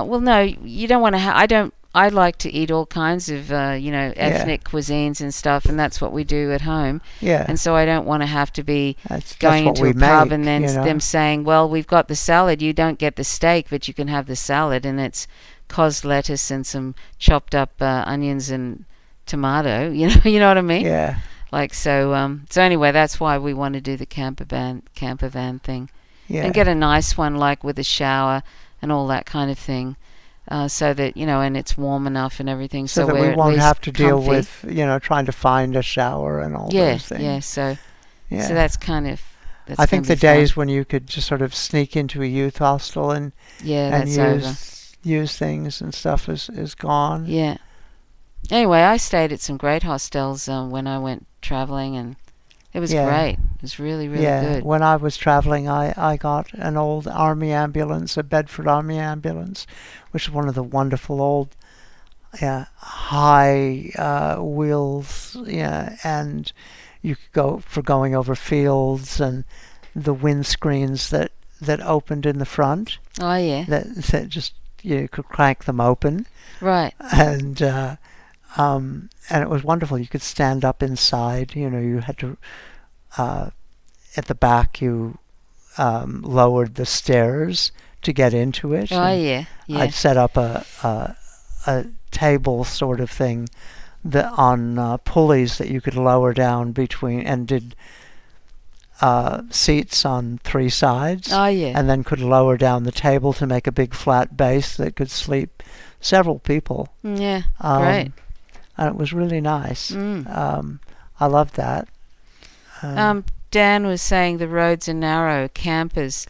Well, no, you don't want to. I like to eat all kinds of you know, ethnic cuisines and stuff, and that's what we do at home. Yeah. And so I don't want to have to be That's going what into we a pub make, and then you know? them saying, "Well, we've got the salad. You don't get the steak, but you can have the salad, and it's cos lettuce and some chopped up onions and tomato." You know what I mean? Yeah. Like so. So anyway, that's why we want to do the camper van thing. Yeah. And get a nice one, like with a shower and all that kind of thing, so that, you know, and it's warm enough and everything, so that we're we at won't least have to deal comfy. with, you know, trying to find a shower and all those things. Yeah. So Yeah. that's kind of. That's I think gonna the be fun. days when you could just sort of sneak into a youth hostel and that's over. use things and stuff is gone. Yeah. Anyway, I stayed at some great hostels when I went traveling, and it was great. It was really, really good. When I was traveling, I got an old army ambulance, a Bedford Army ambulance, which is one of the wonderful old high wheels, and you could go for going over fields, and the windscreens that opened in the front. Oh yeah. That just, you could crank them open. Right. And it was wonderful. You could stand up inside. You know, you had to at the back you lowered the stairs to get into it. Oh yeah. I'd set up a table sort of thing that on pulleys that you could lower down between, and did seats on three sides. Oh yeah. And then could lower down the table to make a big flat base that could sleep several people. Yeah. Great. And it was really nice. Mm. I loved that. Dan was saying the roads are narrow. Campers,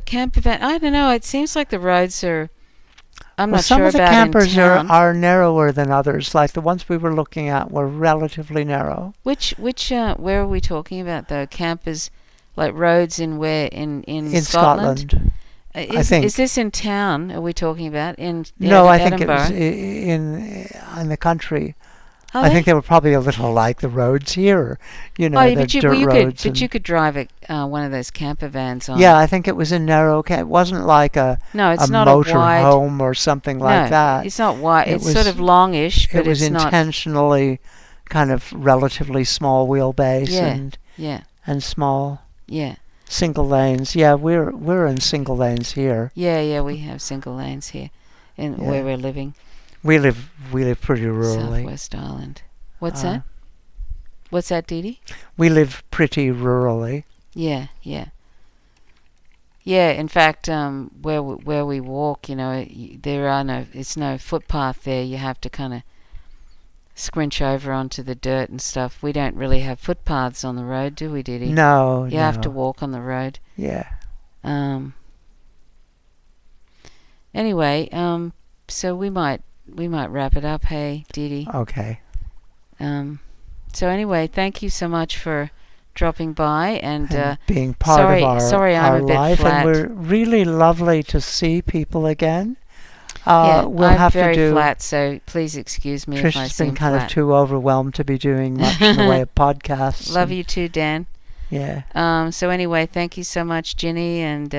camper van. I don't know. It seems like the roads are. I'm not some sure of the about campers in town. are narrower than others. Like the ones we were looking at were relatively narrow. Which where are we talking about though? Campers, like roads in where in Scotland. I think. Is this in town? Are we talking about in? No, I think Edinburgh? it was in the country. Oh, I think they were probably a little like the roads here, you know, the dirt roads. You could drive one of those camper vans on. Yeah, I think it was a narrow. It wasn't like it's not motor a wide home or something like that. It's not wide. It's was, sort of longish, but it was it's intentionally kind of relatively small wheelbase and small. Yeah. Single lanes. Yeah, we're in single lanes here. Yeah, we have single lanes here, where we're living. We live pretty rurally. Southwest Island. What's that? What's that, Dee Dee? We live pretty rurally. Yeah. Yeah, in fact, where we walk, you know, it's no footpath there. You have to kind of scrunch over onto the dirt and stuff. We don't really have footpaths on the road, do we, Dee Dee? No. You have to walk on the road. Yeah. Anyway, so we might wrap it up, hey, Dee Dee. Okay. So anyway, thank you so much for dropping by and being part of our I'm a bit life. flat. And we're really lovely to see people again. We'll I'm have very to do. flat, so please excuse me if I Trish's seem been kind flat. of too overwhelmed to be doing much in the way of podcasts. Love you too, Dan. Yeah. So anyway, thank you so much, Ginny and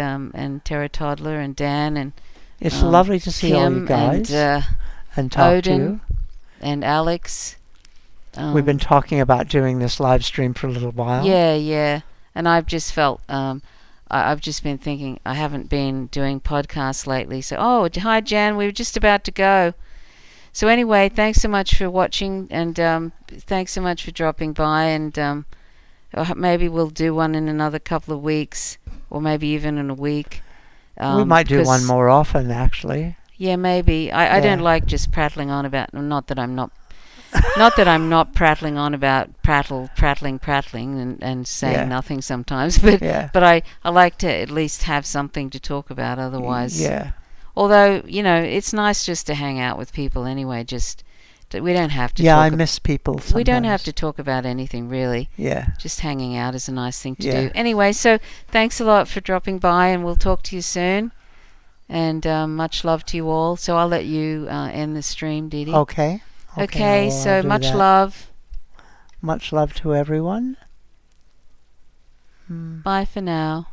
Tara Toddler and Dan and It's lovely to see Kim all you guys and talk Odin to you. and Alex We've been talking about doing this live stream for a little while. Yeah. And I've just felt, I've just been thinking, I haven't been doing podcasts lately. So, hi, Jan, we were just about to go. So anyway, thanks so much for watching, and thanks so much for dropping by, and maybe we'll do one in another couple of weeks, or maybe even in a week. We might do one more often, actually. Yeah, maybe. I don't like just prattling on about, not that I'm not prattling on about prattling and saying nothing sometimes, but I like to at least have something to talk about otherwise. Yeah. Although, it's nice just to hang out with people anyway, we don't have to I miss people sometimes. We don't have to talk about anything really. Yeah. Just hanging out is a nice thing to do. Anyway, so thanks a lot for dropping by, and we'll talk to you soon. And much love to you all. So I'll let you end the stream, Dee Dee. Okay. Okay, so much love. Much love to everyone. Bye for now.